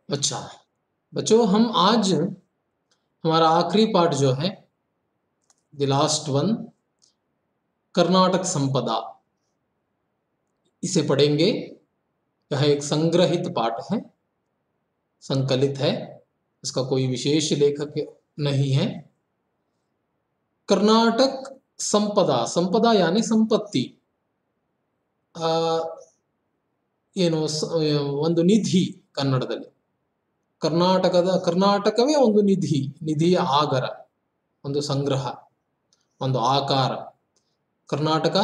अच्छा बच्चों, हम आज हमारा आखिरी पार्ट जो है, द लास्ट वन, कर्नाटक संपदा, इसे पढ़ेंगे। यह एक संग्रहित पाठ है, संकलित है, इसका कोई विशेष लेखक नहीं है। कर्नाटक संपदा, संपदा यानी संपत्ति, ಆ, ಏನು ಒಂದು ನಿಧಿ ಕನ್ನಡದಲ್ಲಿ. ಕರ್ನಾಟಕವೇ ಒಂದು ನಿಧಿ, ನಿಧಿಯ ಆಗರ, ಒಂದು ಸಂಗ್ರಹ, ಒಂದು ಆಕಾರ. ಕರ್ನಾಟಕ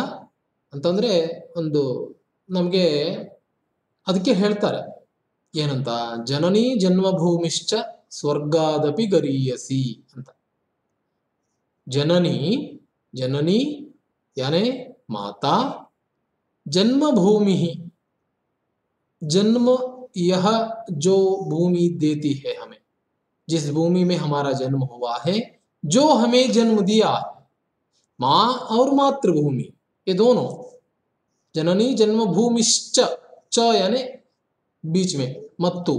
ಅಂತಂದ್ರೆ ಒಂದು ನಮಗೆ ಅದಕ್ಕೆ ಹೇಳ್ತಾರೆ ಏನಂತ, ಜನನಿ ಜನ್ಮಭೂಮಿಶ್ಚ ಸ್ವರ್ಗಾದಪಿ ಗರೀಯಸಿ ಅಂತ. ಜನನಿ, ಜನನಿ यानी माता, जन्मभूमि, जन्म, यह जो भूमि देती है हमें, जिस भूमि में हमारा जन्म हुआ है, जो हमें जन्म दिया है, माँ और मातृभूमि, ये दोनों, जननी जन्मभूमिश्च, च यानी बीच में मत्तु,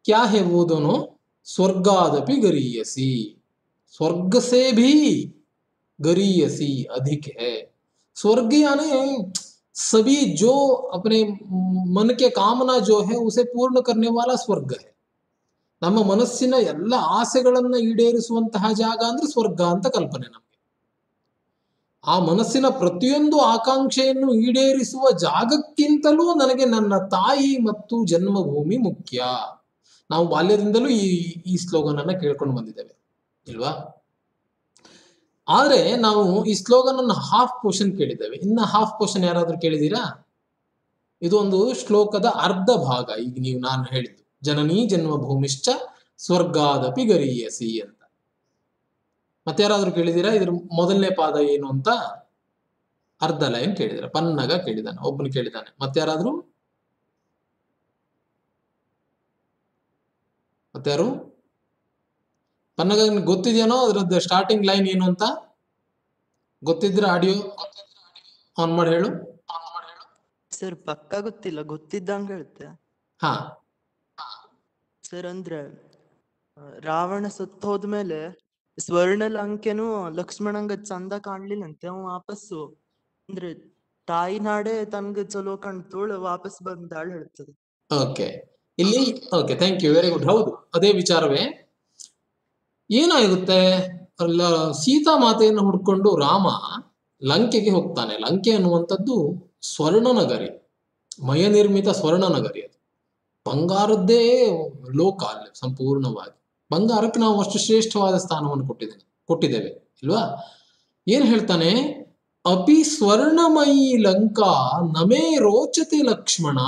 क्या है वो दोनों, स्वर्गादपि गरीयसी, स्वर्ग से भी गरीयसी, अधिक है। स्वर्ग यानी सभी जो अपने मन के कामना जो है उसे पूर्ण करने वाला ಸ್ವರ್ಗ है. ನಮ್ಮ ಮನಸ್ಸಿನ ಎಲ್ಲ ಆಸೆಗಳನ್ನ ಈಡೇರಿಸುವಂತಹ ಜಾಗ ಅಂದ್ರೆ ಸ್ವರ್ಗ ಅಂತ ಕಲ್ಪನೆ ನಮಗೆ. ಆ ಮನಸ್ಸಿನ ಪ್ರತಿಯೊಂದು ಆಕಾಂಕ್ಷೆಯನ್ನು ಈಡೇರಿಸುವ ಜಾಗಕ್ಕಿಂತಲೂ ನನಗೆ ನನ್ನ ತಾಯಿ ಮತ್ತು ಜನ್ಮಭೂಮಿ ಮುಖ್ಯ. ನಾವು ಬಾಲ್ಯದಿಂದಲೂ ಈ ಸ್ಲೋಗನ್ ಅನ್ನ ಕೇಳ್ಕೊಂಡು ಬಂದಿದ್ದೇವೆ ಇಲ್ವಾ? ಆದ್ರೆ ನಾವು ಈ ಸ್ಲೋಗನ್ ಅನ್ನು ಹಾಫ್ ಪೋರ್ಷನ್ ಕೇಳಿದ್ದೇವೆ. ಇನ್ನ ಹಾಫ್ ಪೋರ್ಷನ್ ಯಾರಾದ್ರೂ ಕೇಳಿದೀರಾ? ಇದು ಒಂದು ಶ್ಲೋಕದ ಅರ್ಧ ಭಾಗ. ಈಗ ನೀವು ನಾನು ಹೇಳಿದ್ದು ಜನನಿ ಜನ್ಮಭೂಮಿಶ್ಚ ಸ್ವರ್ಗಾದಪಿ ಗರೀಯಸಿ ಅಂತ. ಮತ್ತೆ ಯಾರಾದ್ರೂ ಕೇಳಿದೀರಾ ಇದ್ರ ಮೊದಲನೇ ಪಾದ ಏನು ಅಂತ? ಅರ್ಧ ಲೈನ್ ಕೇಳಿದಾರೆ. ಪನ್ನಗ ಕೇಳಿದಾನೆ, ಒಬ್ಬನು ಕೇಳಿದಾನೆ. ಮತ್ತೆ ಯಾರಾದ್ರೂ? ಮತ್ತೆ ಯಾರು? ಪನ್ನಗ ಗೊತ್ತಿದೆಯೇನೋ ಅದ್ರದ್ದು ಸ್ಟಾರ್ಟಿಂಗ್ ಲೈನ್ ಏನು ಅಂತ? ಗೊತ್ತಿದ್ರೆ ಆಡಿಯೋ ಆನ್ ಮಾಡಿ ಹೇಳು. ಸರ್ ಪಕ್ಕ ಗೊತ್ತಿಲ್ಲ, ಗೊತ್ತಿದ್ದಂಗೆ ಹೇಳುತ್ತೆ. ಹಾ ಸರ್ ಅಂದ್ರೆ ರಾವಣ ಸತ್ತು ಹೋದ್ಮೇಲೆ ಸ್ವರ್ಣ ಲಂಕೆನು ಲಕ್ಷ್ಮಣಂಗ ಚಂದ ಕಾಣ್ಲಿಲ್ಲಂತೆ. ಅವ ವಾಪಸ್ಸು ಅಂದ್ರೆ ತಾಯಿ ನಾಡೆ ತನ್ಗ ಚಲೋ ಕಾಣ್ತೋಳು ವಾಪಸ್ ಬಂದಾಳ್ ಹೇಳ್ತದೆ. ಓಕೆ, ಇಲ್ಲಿ okay, thank you, very good. ಹೌದು, ಅದೇ ವಿಚಾರವೇ. ಏನಾಗುತ್ತೆ, ಅಲ್ಲ, ಸೀತಾ ಮಾತೆಯನ್ನು ಹುಡ್ಕೊಂಡು ರಾಮ ಲಂಕೆಗೆ ಹೋಗ್ತಾನೆ. ಲಂಕೆ ಅನ್ನುವಂಥದ್ದು ಸ್ವರ್ಣ ನಗರಿ, ಮಯ ನಿರ್ಮಿತ ಸ್ವರ್ಣ ನಗರಿ. ಅದು ಬಂಗಾರದ್ದೇ ಲೋಕ ಅಲ್ಲಿ ಸಂಪೂರ್ಣವಾಗಿ. ಬಂಗಾರಕ್ಕೆ ನಾವು ಅಷ್ಟು ಶ್ರೇಷ್ಠವಾದ ಸ್ಥಾನವನ್ನು ಕೊಟ್ಟಿದ್ದೇವೆ ಇಲ್ವಾ? ಏನ್ ಹೇಳ್ತಾನೆ? ಅಪಿ ಸ್ವರ್ಣಮಯಿ ಲಂಕಾ ನಮೇ ರೋಚತೆ ಲಕ್ಷ್ಮಣ.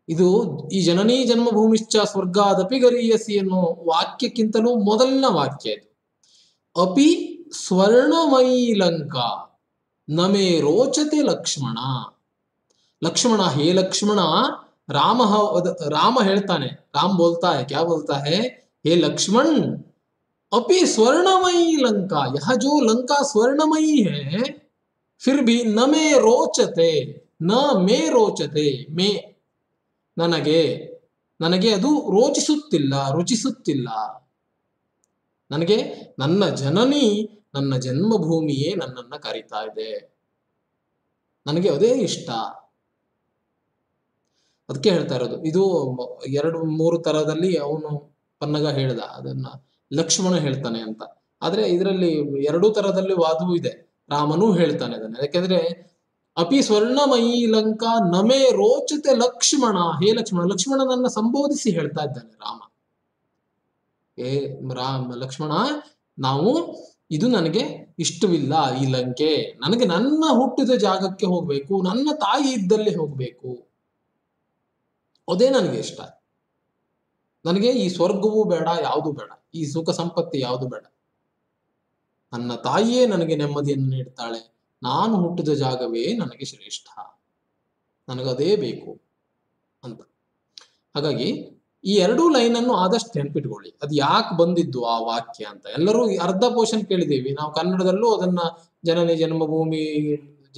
ಇದು ಈ ಜನನಿ ಜನ್ಮಭೂಮಿಶ್ಚ ಸ್ವರ್ಗಾದಪಿ ಗರೀಯಸಿ ಅನ್ನೋ ವಾಕ್ಯಕ್ಕಿಂತಲೂ ಮೊದಲನ ವಾಕ್ಯ ಇದು. ಅಪಿ ಸ್ವರ್ಣಮಯಿ ಲಂಕಾ ನಮೇ ರೋಚತೆ ಲಕ್ಷ್ಮಣ. ಲಕ್ಷ್ಮಣ, ಹೇ ಲಕ್ಷ್ಮಣ, ರಾಮ ಹೇಳ್ತಾನೆ, ರಾಮ್ ಬೋಲ್ತಾ है, क्या बोलता है? हे लक्ष्मण, अपि स्वर्णमयी लंका, यह जो लंका स्वर्णमयी है, फिर भी न मे रोचते, न मे रोचते, मे ನನಗೆ ಅದು ರುಚಿಸುತ್ತಿಲ್ಲ. ನನಗೆ ನನ್ನ ಜನನಿ, ನನ್ನ ಜನ್ಮಭೂಮಿಯೇ ನನ್ನನ್ನ ಕರೀತಾ ಇದೆ, ನನಗೆ ಅದೇ ಇಷ್ಟ. ಅದಕ್ಕೆ ಹೇಳ್ತಾ ಇರೋದು. ಇದು 2-3 ತರದಲ್ಲಿ ಅವನು ಪನ್ನಗ ಹೇಳ್ದ, ಅದನ್ನ ಲಕ್ಷ್ಮಣ ಹೇಳ್ತಾನೆ ಅಂತ. ಆದ್ರೆ ಇದರಲ್ಲಿ 2 ತರದಲ್ಲಿ ವಾದವೂ ಇದೆ. ರಾಮನೂ ಹೇಳ್ತಾನೆ ಅದನ್ನ. ಯಾಕೆಂದ್ರೆ ಅಪಿ ಸ್ವರ್ಣಮಯಿ ಲಂಕಾ ನಮೇ ರೋಚತೆ ಲಕ್ಷ್ಮಣ, ಹೇ ಲಕ್ಷ್ಮಣ, ಲಕ್ಷ್ಮಣನನ್ನ ಸಂಬೋಧಿಸಿ ಹೇಳ್ತಾ ಇದ್ದಾನೆ ರಾಮ. ಲಕ್ಷ್ಮಣ, ಇದು ನನಗೆ ಇಷ್ಟವಿಲ್ಲ ಈ ಲಂಕೆ, ನನಗೆ ನನ್ನ ಹುಟ್ಟಿದ ಜಾಗಕ್ಕೆ ಹೋಗ್ಬೇಕು, ನನ್ನ ತಾಯಿ ಇದ್ದಲ್ಲಿ ಹೋಗ್ಬೇಕು, ಅದೇ ನನಗೆ ಇಷ್ಟ. ನನಗೆ ಈ ಸ್ವರ್ಗವೂ ಬೇಡ, ಯಾವುದು ಬೇಡ, ಈ ಸುಖ ಸಂಪತ್ತಿ ಯಾವುದು ಬೇಡ. ನನ್ನ ತಾಯಿಯೇ ನನಗೆ ನೆಮ್ಮದಿಯನ್ನು ನೀಡ್ತಾಳೆ, ನಾನು ಹುಟ್ಟಿದ ಜಾಗವೇ ನನಗೆ ಶ್ರೇಷ್ಠ, ನನಗದೇ ಬೇಕು ಅಂತ. ಹಾಗಾಗಿ ಈ 2 ಲೈನ್ ಅನ್ನು ಆದಷ್ಟು ನೆನ್ಪಿಟ್ಕೊಳ್ಳಿ. ಅದು ಯಾಕೆ ಬಂದಿದ್ದು ಆ ವಾಕ್ಯ ಅಂತ. ಎಲ್ಲರೂ ಅರ್ಧ ಪೋರ್ಷನ್ ಕೇಳಿದ್ದೀವಿ ನಾವು ಕನ್ನಡದಲ್ಲೂ. ಅದನ್ನ ಜನನಿ ಜನ್ಮಭೂಮಿ,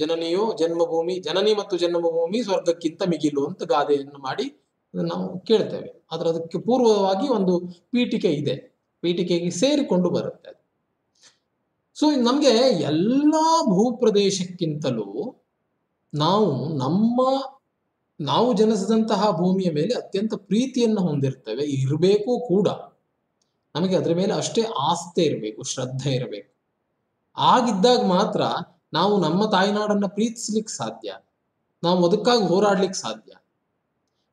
ಜನನಿಯೋ ಜನ್ಮಭೂಮಿ, ಜನನಿ ಮತ್ತು ಜನ್ಮಭೂಮಿ ಸ್ವರ್ಗಕ್ಕಿಂತ ಮಿಗಿಲು ಅಂತ ಗಾದೆಯನ್ನು ಮಾಡಿ ಅದನ್ನು ನಾವು ಕೇಳ್ತೇವೆ. ಆದರೆ ಅದಕ್ಕೆ ಪೂರ್ವವಾಗಿ ಒಂದು ಪೀಠಿಕೆ ಇದೆ, ಪೀಠಿಕೆಗೆ ಸೇರಿಕೊಂಡು ಬರುತ್ತೆ. ಸೊ ನಮಗೆ ಎಲ್ಲ ಭೂಪ್ರದೇಶಕ್ಕಿಂತಲೂ ನಾವು ನಾವು ಜನಿಸಿದಂತಹ ಭೂಮಿಯ ಮೇಲೆ ಅತ್ಯಂತ ಪ್ರೀತಿಯನ್ನು ಹೊಂದಿರ್ತೇವೆ, ಇರಬೇಕು ಕೂಡ. ನಮಗೆ ಅದರ ಮೇಲೆ ಅಷ್ಟೇ ಆಸ್ಥೆ ಇರಬೇಕು, ಶ್ರದ್ಧೆ ಇರಬೇಕು. ಆಗಿದ್ದಾಗ ಮಾತ್ರ ನಾವು ನಮ್ಮ ತಾಯ್ನಾಡನ್ನ ಪ್ರೀತಿಸ್ಲಿಕ್ಕೆ ಸಾಧ್ಯ, ನಾವು ಅದಕ್ಕಾಗಿ ಹೋರಾಡ್ಲಿಕ್ಕೆ ಸಾಧ್ಯ.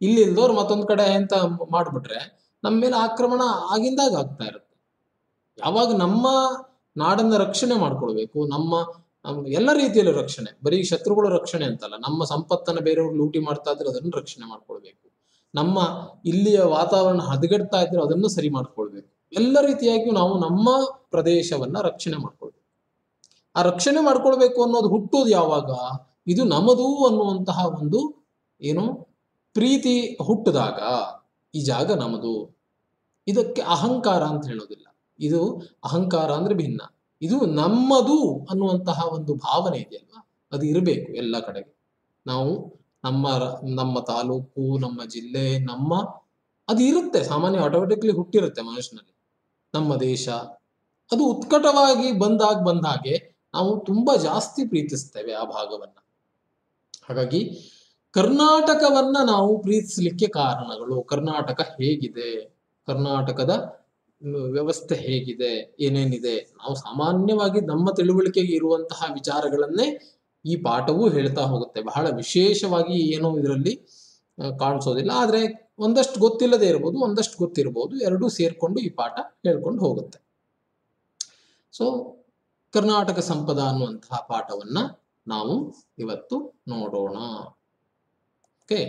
ಇಲ್ಲಿಲ್ದವ್ರು ಮತ್ತೊಂದು ಕಡೆ ಅಂತ ಮಾಡ್ಬಿಟ್ರೆ ನಮ್ಮ ಮೇಲೆ ಆಕ್ರಮಣ ಆಗಿಂದಾಗ ಆಗ್ತಾ ಇರುತ್ತೆ. ಯಾವಾಗ ನಮ್ಮ ನಾಡನ್ನ ರಕ್ಷಣೆ ಮಾಡ್ಕೊಳ್ಬೇಕು, ನಮ್ಮ ಎಲ್ಲ ರೀತಿಯಲ್ಲಿ ರಕ್ಷಣೆ, ಬರೀ ಶತ್ರುಗಳ ರಕ್ಷಣೆ ಅಂತಲ್ಲ, ನಮ್ಮ ಸಂಪತ್ತನ್ನು ಬೇರೆಯವ್ರು ಲೂಟಿ ಮಾಡ್ತಾ ಇದ್ರೆ ಅದನ್ನು ರಕ್ಷಣೆ ಮಾಡ್ಕೊಳ್ಬೇಕು, ನಮ್ಮ ಇಲ್ಲಿಯ ವಾತಾವರಣ ಹದಗೆಡ್ತಾ ಇದ್ರೆ ಅದನ್ನು ಸರಿ ಮಾಡ್ಕೊಳ್ಬೇಕು. ಎಲ್ಲ ರೀತಿಯಾಗಿಯೂ ನಾವು ನಮ್ಮ ಪ್ರದೇಶವನ್ನ ರಕ್ಷಣೆ ಮಾಡ್ಕೊಳ್ಬೇಕು. ಆ ರಕ್ಷಣೆ ಮಾಡ್ಕೊಳ್ಬೇಕು ಅನ್ನೋದು ಹುಟ್ಟೋದು ಯಾವಾಗ? ಇದು ನಮ್ಮದು ಅನ್ನುವಂತಹ ಒಂದು ಏನು ಪ್ರೀತಿ ಹುಟ್ಟಿದಾಗ ಈ ಜಾಗ ನಮ್ಮದು. ಇದಕ್ಕೆ ಅಹಂಕಾರ ಅಂತ ಹೇಳೋದಿಲ್ಲ. ಇದು ಅಹಂಕಾರ ಅಂದ್ರೆ ಭಿನ್ನ. ಇದು ನಮ್ಮದು ಅನ್ನುವಂತಹ ಒಂದು ಭಾವನೆ ಇದೆಯಲ್ವಾ, ಅದು ಇರಬೇಕು ಎಲ್ಲ ಕಡೆಗೆ. ನಾವು ನಮ್ಮ ತಾಲೂಕು, ನಮ್ಮ ಜಿಲ್ಲೆ, ಅದು ಇರುತ್ತೆ, ಸಾಮಾನ್ಯ ಆಟೋಮೆಟಿಕ್ಲಿ ಹುಟ್ಟಿರುತ್ತೆ ಮನುಷ್ಯನಲ್ಲಿ. ನಮ್ಮ ದೇಶ ಅದು ಉತ್ಕಟವಾಗಿ ಬಂದಾಗೆ ನಾವು ತುಂಬಾ ಜಾಸ್ತಿ ಪ್ರೀತಿಸ್ತೇವೆ ಆ ಭಾಗವನ್ನ. ಹಾಗಾಗಿ ಕರ್ನಾಟಕವನ್ನ ನಾವು ಪ್ರೀತಿಸಲಿಕ್ಕೆ ಕಾರಣಗಳು, ಕರ್ನಾಟಕ ಹೇಗಿದೆ, ಕರ್ನಾಟಕದ ವ್ಯವಸ್ಥೆ ಹೇಗಿದೆ, ಏನೇನಿದೆ, ನಾವು ಸಾಮಾನ್ಯವಾಗಿ ನಮ್ಮ ತಿಳುವಳಿಕೆಗೆ ಇರುವಂತಹ ವಿಚಾರಗಳನ್ನೇ ಈ ಪಾಠವೂ ಹೇಳ್ತಾ ಹೋಗುತ್ತೆ. ಬಹಳ ವಿಶೇಷವಾಗಿ ಏನೋ ಇದರಲ್ಲಿ ಕಾಣಿಸೋದಿಲ್ಲ, ಆದ್ರೆ ಒಂದಷ್ಟು ಗೊತ್ತಿಲ್ಲದೆ ಇರ್ಬೋದು, ಒಂದಷ್ಟು ಗೊತ್ತಿರ್ಬೋದು, ಎರಡೂ ಸೇರ್ಕೊಂಡು ಈ ಪಾಠ ಹೇಳ್ಕೊಂಡು ಹೋಗುತ್ತೆ. ಸೊ ಕರ್ನಾಟಕ ಸಂಪದ ಅನ್ನುವಂತಹ ಪಾಠವನ್ನ ನಾವು ಇವತ್ತು ನೋಡೋಣ. ಓಕೆ,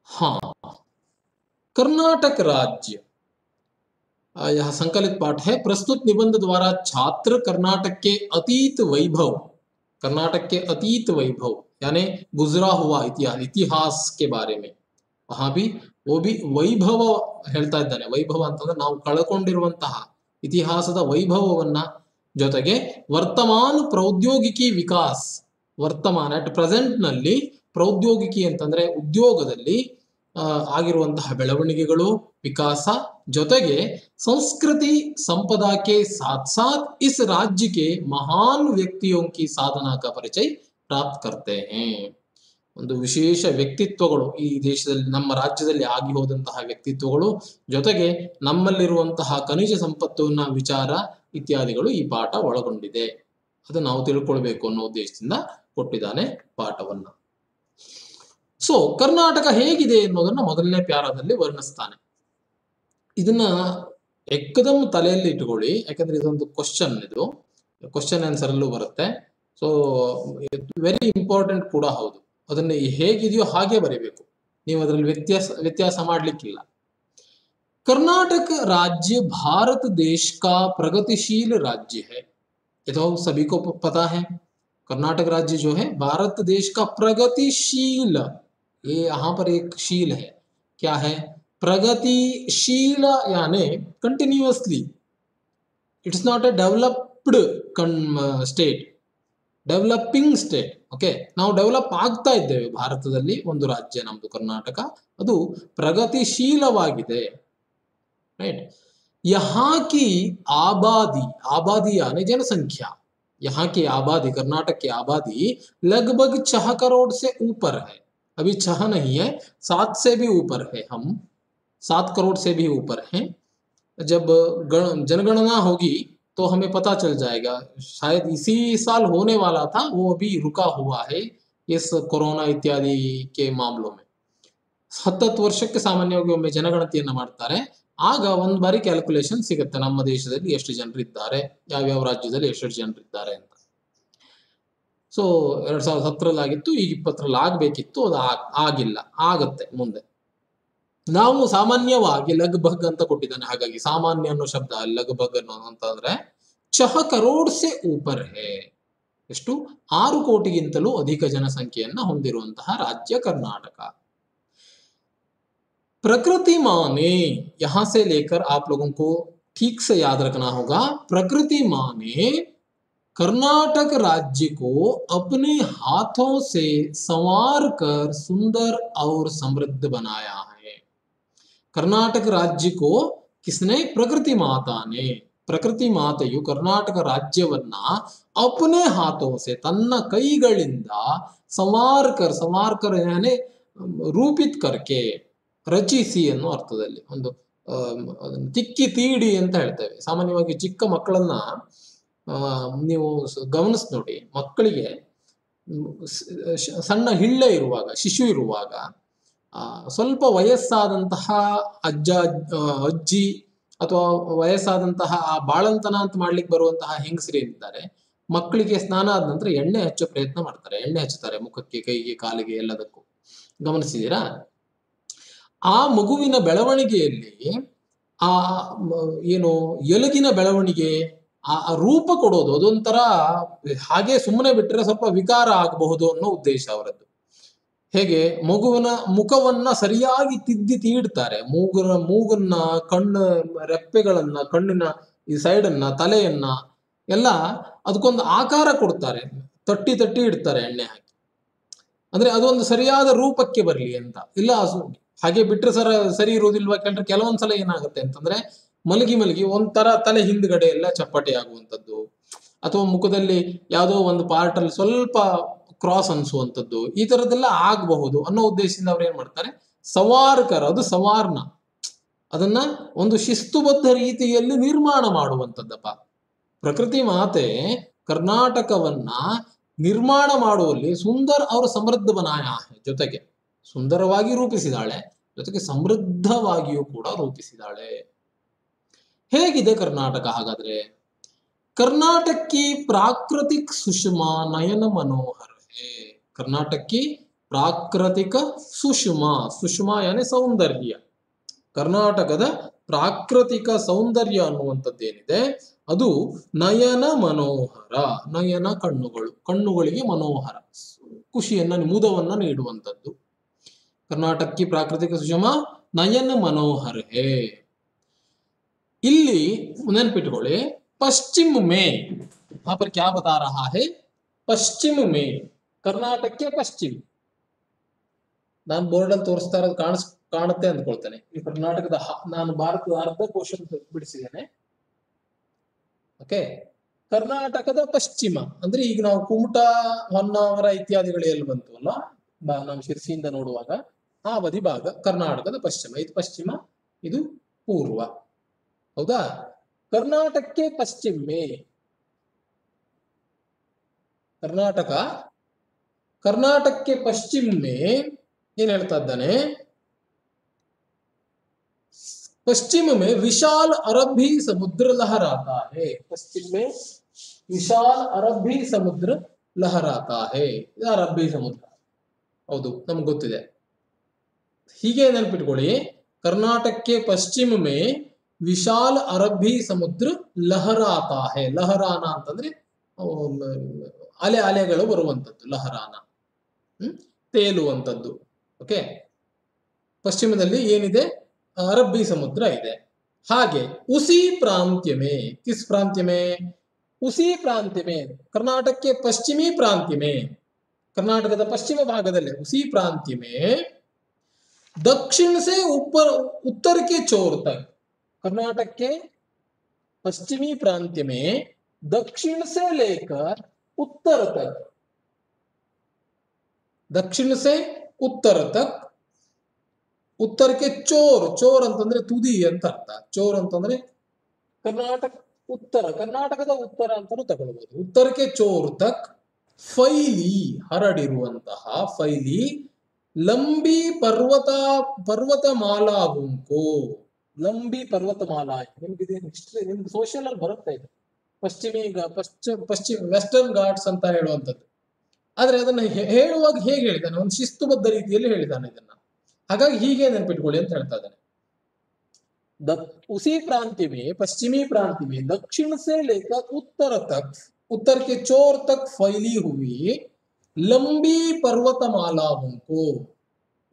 हाँ, कर्नाटक राज्य, यह संकलित पाठ है। प्रस्तुत निबंध द्वारा छात्र कर्नाटक के अतीत वैभव, कर्नाटक के अतीत वैभव यानी गुजरा हुआ इतिहास के बारे में, वहां भी वो भी ವೈಭವ ಹೇಳ್ತಾ ಇದ್ದಾನೆ. ವೈಭವ ಅಂತಂದ್ರೆ ನಾವು ಕಳ್ಕೊಂಡಿರುವಂತಹ ಇತಿಹಾಸದ ವೈಭವವನ್ನ, ಜೊತೆಗೆ ವರ್ತಮಾನ ಪ್ರೌದ್ಯೋಗಿಕಿ ವಿಕಾಸ್, ವರ್ತಮಾನ ಅಟ್ ಪ್ರೆಸೆಂಟ್ ನಲ್ಲಿ ಪ್ರೌದ್ಯೋಗಿಕಿ ಅಂತಂದ್ರೆ ಉದ್ಯೋಗದಲ್ಲಿ ಆಗಿರುವಂತಹ ಬೆಳವಣಿಗೆಗಳು, ವಿಕಾಸ, ಜೊತೆಗೆ ಸಂಸ್ಕೃತಿ ಸಂಪदा के साथ साथ इस राज्य के महान व्यक्तियों की साधना का परिचय प्राप्त करते हैं. ಒಂದು ವಿಶೇಷ ವ್ಯಕ್ತಿತ್ವಗಳು ಈ ದೇಶದಲ್ಲಿ, ನಮ್ಮ ರಾಜ್ಯದಲ್ಲಿ ಆಗಿ ಹೋದಂತಹ ವ್ಯಕ್ತಿತ್ವಗಳು, ಜೊತೆಗೆ ನಮ್ಮಲ್ಲಿರುವಂತಹ ಖನಿಜ ಸಂಪತ್ತಿನ ವಿಚಾರ ಇತ್ಯಾದಿಗಳು ಈ ಪಾಠ ಒಳಗೊಂಡಿದೆ. ಅದು ನಾವು ತಿಳ್ಕೊಳ್ಬೇಕು ಅನ್ನೋ ಉದ್ದೇಶದಿಂದ ಕೊಟ್ಟಿದ್ದಾನೆ ಪಾಠವನ್ನ. ಸೊ ಕರ್ನಾಟಕ ಹೇಗಿದೆ ಅನ್ನೋದನ್ನ ಮೊದಲನೇ ಪ್ಯಾರಾದಲ್ಲಿ ವರ್ಣಿಸ್ತಾನೆ. ಇದನ್ನ ಎಕ್ಕದಮ್ ತಲೆಯಲ್ಲಿ ಇಟ್ಕೊಳ್ಳಿ, ಯಾಕಂದ್ರೆ ಇದೊಂದು ಕ್ವಶನ್, ಇದು ಕ್ವಶನ್ ಆನ್ಸರ್ ಅಲ್ಲೂ ಬರುತ್ತೆ. ಸೊ ವೆರಿ ಇಂಪಾರ್ಟೆಂಟ್ ಕೂಡ ಹೌದು. ಅದನ್ನ ಹೇಗಿದೆಯೋ ಹಾಗೆ ಬರೀಬೇಕು, ನೀವು ಅದರಲ್ಲಿ ವ್ಯತ್ಯಾಸ ಮಾಡ್ಲಿಕ್ಕಿಲ್ಲ. कर्नाटक राज्य भारत देश का प्रगतिशील राज्य है, ये तो सभी को पता है. कर्नाटक राज्य जो है भारत देश का प्रगतिशील, ये यहाँ पर एक शील है, क्या है? प्रगतिशील यानी continuously, it's not a developed state, developing state. Okay, ನಾವು ಡೆವಲಪ್ ಆಗ್ತಾ ಇದ್ದೇವೆ ಭಾರತದಲ್ಲಿ. ಒಂದು ರಾಜ್ಯ ನಮ್ದು ಕರ್ನಾಟಕ, ಅದು ಪ್ರಗತಿಶೀಲವಾಗಿದೆ. राइट, यहाँ की आबादी, आबादी यानी जनसंख्या, यहाँ की आबादी, कर्नाटक की आबादी लगभग 6 करोड़ से ऊपर है. अभी 6 नहीं है, 7 से भी ऊपर है. हम 7 करोड़ से भी ऊपर हैं. जब जनगणना होगी तो हमें पता चल जाएगा. शायद इसी साल होने वाला था, वो अभी रुका हुआ है इस ಕೊರೋನಾ ಇತ್ಯಾದಿ के ಮಾಮಲೋ में. 17 ವರ್ಷಕ್ಕೆ ಸಾಮಾನ್ಯವಾಗಿ ಒಮ್ಮೆ ಜನಗಣತಿಯನ್ನ ಮಾಡ್ತಾರೆ. ಆಗ ಒಂದು ಬಾರಿ ಕ್ಯಾಲ್ಕುಲೇಷನ್ ಸಿಗುತ್ತೆ, ನಮ್ಮ ದೇಶದಲ್ಲಿ ಎಷ್ಟು ಜನರಿದ್ದಾರೆ, ಯಾವ್ಯಾವ ರಾಜ್ಯದಲ್ಲಿ ಎಷ್ಟು ಜನರಿದ್ದಾರೆ ಅಂತ. ಸೊ 2017 ಆಗಿತ್ತು, ಈಗ 20 ಆಗ್ಬೇಕಿತ್ತು, ಅದು ಆಗಿಲ್ಲ, ಆಗತ್ತೆ ಮುಂದೆ. ನಾವು ಸಾಮಾನ್ಯವಾಗಿ ಲಗ್ಭಗ್ ಅಂತ ಕೊಟ್ಟಿದ್ದಾನೆ, ಹಾಗಾಗಿ ಸಾಮಾನ್ಯ ಅನ್ನೋ ಶಬ್ದ ಲಗ್ಭಗ್ ಅನ್ನೋ ಅಂತಂದ್ರೆ 6 ಕರೋಡ್ ಸೆ ಊಪರ್ ಹೇ, ಎಷ್ಟು 6 ಕೋಟಿಗಿಂತಲೂ ಅಧಿಕ ಜನಸಂಖ್ಯೆಯನ್ನ ಹೊಂದಿರುವಂತಹ ರಾಜ್ಯ ಕರ್ನಾಟಕ. प्रकृति माने, यहां से लेकर आप लोगों को ठीक से याद रखना होगा, प्रकृति माने कर्नाटक राज्य को अपने हाथों से संवार कर सुंदर और समृद्ध बनाया है। कर्नाटक राज्य को किसने? प्रकृति माता ने. ಪ್ರಕೃತಿ ಮಾತೆಯು ಕರ್ನಾಟಕ ರಾಜ್ಯವನ್ನ ಅಪನೆ ಹಾಥೋ ಸೆ ತನ್ನ ಕೈಗಳಿಂದ ಸಂವಾರ್ಕರ್ ಯಾನೆ ರೂಪಿತ್ ಕರ್ಕೆ, ರಚಿಸಿ ಅನ್ನೋ ಅರ್ಥದಲ್ಲಿ ಒಂದು ತಿಕ್ಕಿ ತೀಡಿ ಅಂತ ಹೇಳ್ತೇವೆ. ಸಾಮಾನ್ಯವಾಗಿ ಚಿಕ್ಕ ಮಕ್ಕಳನ್ನ ನೀವು ಗಮನಿಸ್ ನೋಡಿ, ಮಕ್ಕಳಿಗೆ ಸಣ್ಣ ಹಿಳ್ಳೆ ಇರುವಾಗ, ಶಿಶು ಇರುವಾಗ ಸ್ವಲ್ಪ ವಯಸ್ಸಾದಂತಹ ಅಜ್ಜಿ ಅಥವಾ ವಯಸ್ಸಾದಂತಹ ಆ ಬಾಳಂತನ ಅಂತ ಮಾಡ್ಲಿಕ್ಕೆ ಬರುವಂತಹ ಹೆಂಗಸರು ಏನಿದ್ದಾರೆ, ಮಕ್ಕಳಿಗೆ ಸ್ನಾನ ಆದ ನಂತರ ಎಣ್ಣೆ ಹಚ್ಚೋ ಪ್ರಯತ್ನ ಮಾಡ್ತಾರೆ, ಎಣ್ಣೆ ಹಚ್ಚುತ್ತಾರೆ ಮುಖಕ್ಕೆ, ಕೈಗೆ, ಕಾಲಿಗೆ, ಎಲ್ಲದಕ್ಕೂ. ಗಮನಿಸಿದೀರಾ? ಆ ಮಗುವಿನ ಬೆಳವಣಿಗೆಯಲ್ಲಿ ಆ ಏನು ಎಲುಗಿನ ಬೆಳವಣಿಗೆ, ಆ ರೂಪ ಕೊಡೋದು, ಅದೊಂಥರ ಹಾಗೆ ಸುಮ್ಮನೆ ಬಿಟ್ಟರೆ ಸ್ವಲ್ಪ ವಿಕಾರ ಆಗಬಹುದು ಅನ್ನೋ ಉದ್ದೇಶ ಅವರದ್ದು. ಹೇಗೆ ಮಗುವಿನ ಮುಖವನ್ನ ಸರಿಯಾಗಿ ತಿದ್ದಿ ತೀಡ್ತಾರೆ, ಮೂಗನ್ನ, ಕಣ್ಣು ರೆಪ್ಪೆಗಳನ್ನ, ಕಣ್ಣಿನ ಈ ಸೈಡನ್ನ, ತಲೆಯನ್ನ ಎಲ್ಲ ಅದಕ್ಕೊಂದು ಆಕಾರ ಕೊಡ್ತಾರೆ, ತಟ್ಟಿ ಇಡ್ತಾರೆ ಎಣ್ಣೆ ಹಾಕಿ. ಅಂದ್ರೆ ಅದೊಂದು ಸರಿಯಾದ ರೂಪಕ್ಕೆ ಬರಲಿ ಅಂತ. ಇಲ್ಲ ಹಾಗೆ ಬಿಟ್ರೆ ಸರಿ ಇರುವುದಿಲ್ವಾ ಯಾಕಂದ್ರೆ ಕೆಲವೊಂದ್ಸಲ ಏನಾಗುತ್ತೆ ಅಂತಂದ್ರೆ ಮಲಗಿ ಒಂಥರ ತಲೆ ಹಿಂದ್ಗಡೆ ಎಲ್ಲ ಚಪ್ಪಟೆ ಆಗುವಂಥದ್ದು, ಅಥವಾ ಮುಖದಲ್ಲಿ ಯಾವುದೋ ಒಂದು ಪಾರ್ಟ್ ಅಲ್ಲಿ ಸ್ವಲ್ಪ ಕ್ರಾಸ್ ಅನ್ಸುವಂಥದ್ದು, ಈ ತರದೆಲ್ಲ ಆಗಬಹುದು ಅನ್ನೋ ಉದ್ದೇಶದಿಂದ ಅವ್ರು ಏನ್ ಮಾಡ್ತಾರೆ, ಸವಾರ್ಕರ್, ಅದು ಸವಾರ್ನ, ಅದನ್ನ ಒಂದು ಶಿಸ್ತುಬದ್ಧ ರೀತಿಯಲ್ಲಿ ನಿರ್ಮಾಣ ಮಾಡುವಂಥದ್ದಪ್ಪ. ಪ್ರಕೃತಿ ಮಾತೆ ಕರ್ನಾಟಕವನ್ನ ನಿರ್ಮಾಣ ಮಾಡುವಲ್ಲಿ ಸುಂದರ್ ಅವರು ಸಮೃದ್ಧ ಬನಾಯ, ಜೊತೆಗೆ ಸುಂದರವಾಗಿ ರೂಪಿಸಿದಾಳೆ, ಜೊತೆಗೆ ಸಮೃದ್ಧವಾಗಿಯೂ ಕೂಡ ರೂಪಿಸಿದಾಳೆ. ಹೇಗಿದೆ ಕರ್ನಾಟಕ ಹಾಗಾದ್ರೆ? ಕರ್ನಾಟಕ ಕಿ ಪ್ರಾಕೃತಿಕ ಸುಷಮಾ ನಯನ ಮನೋಹರ ಹೇ. ಕರ್ನಾಟಕ ಕಿ ಪ್ರಾಕೃತಿಕ ಸುಷಮಾ ಯಾನೆ ಸೌಂದರ್ಯ. ಕರ್ನಾಟಕದ ಪ್ರಾಕೃತಿಕ ಸೌಂದರ್ಯ ಅನ್ನುವಂಥದ್ದೇನಿದೆ ಅದು ನಯನ ಮನೋಹರ. ನಯನ ಕಣ್ಣುಗಳಿಗೆ ಮನೋಹರ, ಖುಷಿಯನ್ನ, ಮುದವನ್ನ ನೀಡುವಂಥದ್ದು. ಕರ್ನಾಟಕ ಕಿ ಪ್ರಾಕೃತಿಕ ಸುಷಮಾ ನಯನ ಮನೋಹರ ಹೇ. ಇಲ್ಲಿ ನೆನಪಿಟ್ಕೊಳ್ಳಿ, पश्चिम में, वहां पर क्या बता रहा है? पश्चिम में, कर्नाटक के पश्चिम. ನಾನು ಬೋರ್ಡ್ ಅಲ್ಲಿ ತೋರಿಸ್ತಾ ಇರೋದು ಕಾಣುತ್ತೆ ಅಂದ್ಕೊಳ್ತೇನೆ. ಈ ಕರ್ನಾಟಕದ ನಾನು ಭಾರತದ ಅರ್ಧ ಪೋರ್ಷನ್ ಬಿಡಿಸಿದ್ದೇನೆ. ಓಕೆ, ಕರ್ನಾಟಕದ ಪಶ್ಚಿಮ ಅಂದ್ರೆ ಈಗ ನಾವು ಕುಮಟಾ, ಹೊನ್ನಾವರ ಇತ್ಯಾದಿಗಳು ಎಲ್ಲಿ ಬಂತು ಅಲ್ಲ, ನಾವು ಶಿರ್ಸಿಯಿಂದ ನೋಡುವಾಗ ಆ ಬದಿ ಭಾಗ ಕರ್ನಾಟಕದ ಪಶ್ಚಿಮ. ಇದು ಪಶ್ಚಿಮ, ಇದು ಪೂರ್ವ. ಹೌದಾ? कर्नाटक के पश्चिम में, कर्नाटक के पश्चिम में ಏನ್ ಹೇಳ್ತಾ ಇದ್ದಾನೆ? पश्चिम में विशाल अरबी समुद्र लहराता है. पश्चिम में विशाल अरबी समुद्र लहराता है. ಇದು ಅರಬ್ಬಿ ಸಮುದ್ರ. ಹೌದು, ನಮ್ಗೆ ಗೊತ್ತಿದೆ. ಹೀಗೆ ನೆನಪಿಟ್ಕೊಳ್ಳಿ, ಕರ್ನಾಟಕಕ್ಕೆ ಪಶ್ಚಿಮ ಮೇ ವಿಶಾಲ ಅರಬ್ಬಿ ಸಮುದ್ರ ಲಹರಾತಾ ಹೇ. ಲಹರಾನ ಅಂತಂದ್ರೆ ಅಲೆಗಳು ಬರುವಂಥದ್ದು, ಲಹರಾನ ತೇಲುವಂಥದ್ದು. ಓಕೆ, ಪಶ್ಚಿಮದಲ್ಲಿ ಏನಿದೆ? ಅರಬ್ಬಿ ಸಮುದ್ರ ಇದೆ. ಹಾಗೆ ಉಸಿ ಪ್ರಾಂತ್ಯ ಮೇ, ಕಿಸ್ ಪ್ರಾಂತ್ಯ ಮೇ? ಉಸಿ ಪ್ರಾಂತ್ಯ ಮೇ, ಕರ್ನಾಟಕಕ್ಕೆ ಪಶ್ಚಿಮಿ ಪ್ರಾಂತ್ಯ ಮೇ, ಕರ್ನಾಟಕದ ಪಶ್ಚಿಮ ಭಾಗದಲ್ಲಿ ಉಸಿ ಪ್ರಾಂತ್ಯ ಮೇ ದಕ್ಷಿಣ ಸೆ उत्तर के छोर तक, कर्नाटक के पश्चिमी प्रांत में दक्षिण से लेकर उत्तर तक, दक्षिण से उत्तर तक, उत्तर के चोर ಅಂತಂದ್ರೆ ತುದಿ ಅಂತ ಅರ್ಥ. ಚೋರ್ ಅಂತಂದ್ರೆ ಕರ್ನಾಟಕದ ಉತ್ತರ ಅಂತಾನು ತಗೊಳ್ಬಹುದು. ಉತ್ತರಕ್ಕೆ ಚೋರ್ ತಕ್ ಫೈಲಿ, ಹರಡಿರುವಂತಹ ಫೈಲಿ ಲಂಬಿ ಪರ್ವತಮಾಲಾಗುಂಕು. ಲಂಬಿ ಪರ್ವತಮಾಲಾ ನಿಮ್ಗೆ ಹಿಸ್ಟ್ರಿ, ನಿಮ್ಗೆ ಸೋಷಿಯಲ್ ಅಲ್ಲಿ ಬರುತ್ತೆ ಇದು. ಪಶ್ಚಿಮ ವೆಸ್ಟರ್ನ್ ಘಾಟ್ಸ್ ಅಂತ ಹೇಳುವಂಥದ್ದು. ಆದ್ರೆ ಅದನ್ನ ಹೇಳುವಾಗ ಹೇಗೆ ಹೇಳಿದಾನೆ? ಒಂದು ಶಿಸ್ತುಬದ್ಧ ರೀತಿಯಲ್ಲಿ ಹೇಳಿದಾನೆ ಇದನ್ನ. ಹಾಗಾಗಿ ಹೀಗೆ ನೆನಪಿಟ್ಕೊಳ್ಳಿ ಅಂತ ಹೇಳ್ತಾ ಇದ್ದಾನೆ. उसी प्रांत में, पश्चिमी प्रांत में दक्षिण से लेकर उत्तर तक, उत्तर के चोर तक फैली हुई ಲಂಬಿ ಪರ್ವತಮಾಲಾವುಂಕು,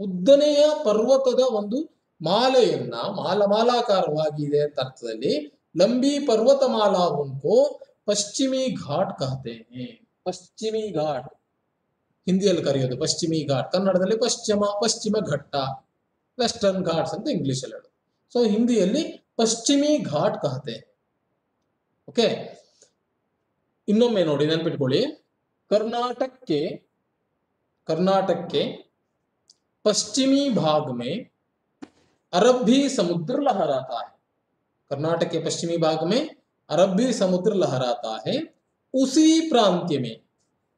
ಉದ್ದನೆಯ ಪರ್ವತದ ಒಂದು ಮಾಲೆಯನ್ನ, ಮಾಲಾಕಾರವಾಗಿದೆ ಅಂತ ಅರ್ಥದಲ್ಲಿ ಲಂಬಿ ಪರ್ವತಮಾಲಾವುಂಕು ಪಶ್ಚಿಮಿ ಘಾಟ್ कहते हैं ಪಶ್ಚಿಮಿ ಘಾಟ್ ಹಿಂದಿಯಲ್ಲಿ ಕರೆಯೋದು ಪಶ್ಚಿಮಿ ಘಾಟ್, ಕನ್ನಡದಲ್ಲಿ ಪಶ್ಚಿಮ ಘಟ್ಟ, ವೆಸ್ಟರ್ನ್ ಘಾಟ್ಸ್ ಅಂತ ಇಂಗ್ಲಿಷ್ ಅಲ್ಲಿ ಹೇಳೋದು. ಸೊ ಹಿಂದಿಯಲ್ಲಿ ಪಶ್ಚಿಮಿ ಘಾಟ್ कहते हैं. ಓಕೆ, ಇನ್ನೊಮ್ಮೆ ನೋಡಿ ನೆನ್ಪಿಟ್ಕೊಳ್ಳಿ. कर्नाटक के पश्चिमी भाग में अरबी समुद्र लहराता है. कर्नाटक के पश्चिमी भाग में अरबी समुद्र लहराता है. उसी प्रांत्य में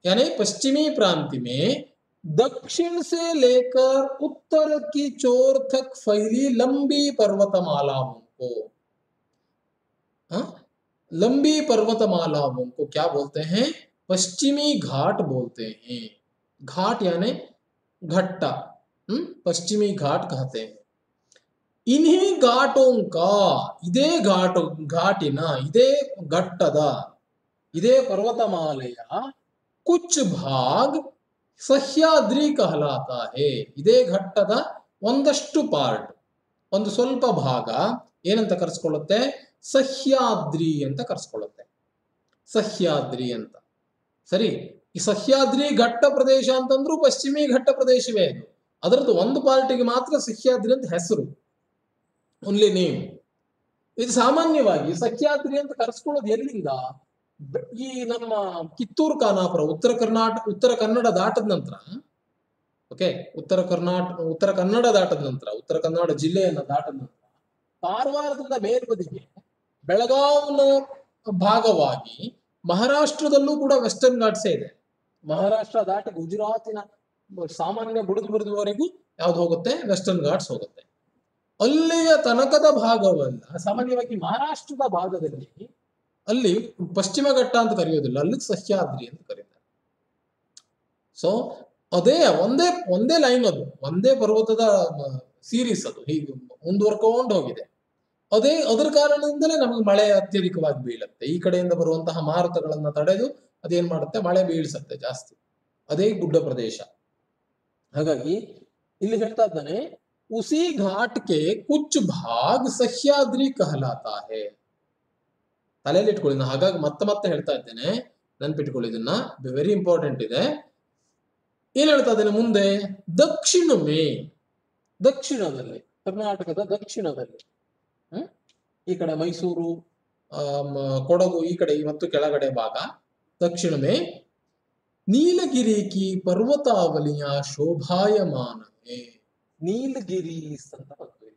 यानी पश्चिमी प्रांत्य में दक्षिण से लेकर उत्तर की चोर तक फैली लंबी पर्वतमालाओं को लंबी पर्वतमालाओं को क्या बोलते हैं? पश्चिमी घाट बोलते हैं. घाट यानी घट्टा, पश्चिमी घाट कहते हैं. इन्हीं घाटों का इदे घाटिನ इदे घಟ್ಟದ इदे पर्वतमाಲೆಯ कुछ भाग सह्याद्री कहलाता है. इदे घಟ್ಟದ ಒಂದಷ್ಟು ಪಾರ್ಟ್, ಒಂದು ಸ್ವಲ್ಪ ಭಾಗ ಏನಂತ ಕರೆಸ್ಕೊಳ್ಳುತ್ತೆ? ಸಹ್ಯಾದ್ರಿ ಅಂತ ಕರೆಸ್ಕೊಳ್ಳುತ್ತೆ. ಸಹ್ಯಾದ್ರಿ ಅಂತ. ಸರಿ, ಈ ಸಹ್ಯಾದ್ರಿ ಘಟ್ಟ ಪ್ರದೇಶ ಅಂತಂದ್ರೂ ಪಶ್ಚಿಮಿ ಘಟ್ಟ ಪ್ರದೇಶವೇ ಅದು. ಅದರದ್ದು ಒಂದು ಪಾರ್ಟಿಗೆ ಮಾತ್ರ ಸಹ್ಯಾದ್ರಿ ಅಂತ ಹೆಸರು, ಓನ್ಲಿ ನೇಮ್. ಇದು ಸಾಮಾನ್ಯವಾಗಿ ಸಹ್ಯಾದ್ರಿ ಅಂತ ಕರೆಸ್ಕೊಳ್ಳೋದು ಎಲ್ಲಿಂದ? ಈ ನಮ್ಮ ಕಿತ್ತೂರು ಖಾನಾಪುರ, ಉತ್ತರ ಕನ್ನಡ ದಾಟದ ನಂತರ, ಓಕೆ, ಉತ್ತರ ಕನ್ನಡ ದಾಟದ ನಂತರ, ಉತ್ತರ ಕನ್ನಡ ಜಿಲ್ಲೆಯನ್ನ ದಾಟದ ನಂತರ ಕಾರವಾರದಿಂದ ಮೇಲ್ಬದಿಗೆ ಬೆಳಗಾವಿನ ಭಾಗವಾಗಿ ಮಹಾರಾಷ್ಟ್ರದಲ್ಲೂ ಕೂಡ ವೆಸ್ಟರ್ನ್ ಘಾಟ್ಸೇ ಇದೆ. ಮಹಾರಾಷ್ಟ್ರ ದಾಟಿ ಗುಜರಾತಿನ ಸಾಮಾನ್ಯ ಬುಡದವರೆಗೂ ಯಾವ್ದು ಹೋಗುತ್ತೆ? ವೆಸ್ಟರ್ನ್ ಘಾಟ್ಸ್ ಹೋಗುತ್ತೆ. ಅಲ್ಲಿಯ ತನಕದ ಭಾಗವನ್ನ ಸಾಮಾನ್ಯವಾಗಿ ಮಹಾರಾಷ್ಟ್ರದ ಭಾಗದಲ್ಲಿ ಅಲ್ಲಿ ಪಶ್ಚಿಮ ಘಟ್ಟ ಅಂತ ಕರೆಯೋದಿಲ್ಲ, ಅಲ್ಲಿ ಸಹ್ಯಾದ್ರಿ ಅಂತ ಕರೀತಾರೆ. ಸೊ ಅದೇ ಒಂದೇ ಲೈನ್, ಅದು ಒಂದೇ ಪರ್ವತದ ಸೀರೀಸ್, ಅದು ಹೀಗೆ ಮುಂದುವರ್ಕೊಂಡು ಹೋಗಿದೆ. ಅದರ ಕಾರಣದಿಂದಲೇ ನಮಗೆ ಮಳೆ ಅತ್ಯಧಿಕವಾಗಿ ಬೀಳುತ್ತೆ. ಈ ಕಡೆಯಿಂದ ಬರುವಂತಹ ಮಾರುತಗಳನ್ನ ತಡೆದು ಅದೇನ್ ಮಾಡುತ್ತೆ? ಮಳೆ ಬೀಳಿಸುತ್ತೆ ಜಾಸ್ತಿ. ಅದೇ ಗುಡ್ಡ ಪ್ರದೇಶ. ಹಾಗಾಗಿ ಇಲ್ಲಿ ಹೇಳ್ತಾ ಇದ್ದಾನೆ, ಉಸಿ ಘಾಟ್ಗೆ ಕುಚ್ ಭಾಗ್ ಸಹ್ಯಾದ್ರಿ ಕಹಲಾತಾ ಹೇ. ತಲೆಯಲ್ಲಿ ಇಟ್ಕೊಳ್ಳಿ. ನಾನು ಹಾಗಾಗಿ ಮತ್ತೆ ಹೇಳ್ತಾ ಇದ್ದೇನೆ, ನೆನ್ಪಿಟ್ಕೊಳ್ಳಿ ಇದನ್ನ, ವೆರಿ ಇಂಪಾರ್ಟೆಂಟ್ ಇದೆ. ಏನ್ ಹೇಳ್ತಾ ಇದ್ದೇನೆ ಮುಂದೆ? ದಕ್ಷಿಣದಲ್ಲಿ, ಕರ್ನಾಟಕದ ದಕ್ಷಿಣದಲ್ಲಿ, ಈ ಕಡೆ ಮೈಸೂರು, ಕೊಡಗು ಈ ಕಡೆ ಮತ್ತು ಕೆಳಗಡೆ ಭಾಗ, दक्षिण में नीलगिरी की पर्वतावलियां शोभायमान है. ನೀಲಗಿರೀಸ್ ಅಂತ ಬರ್ತದೆ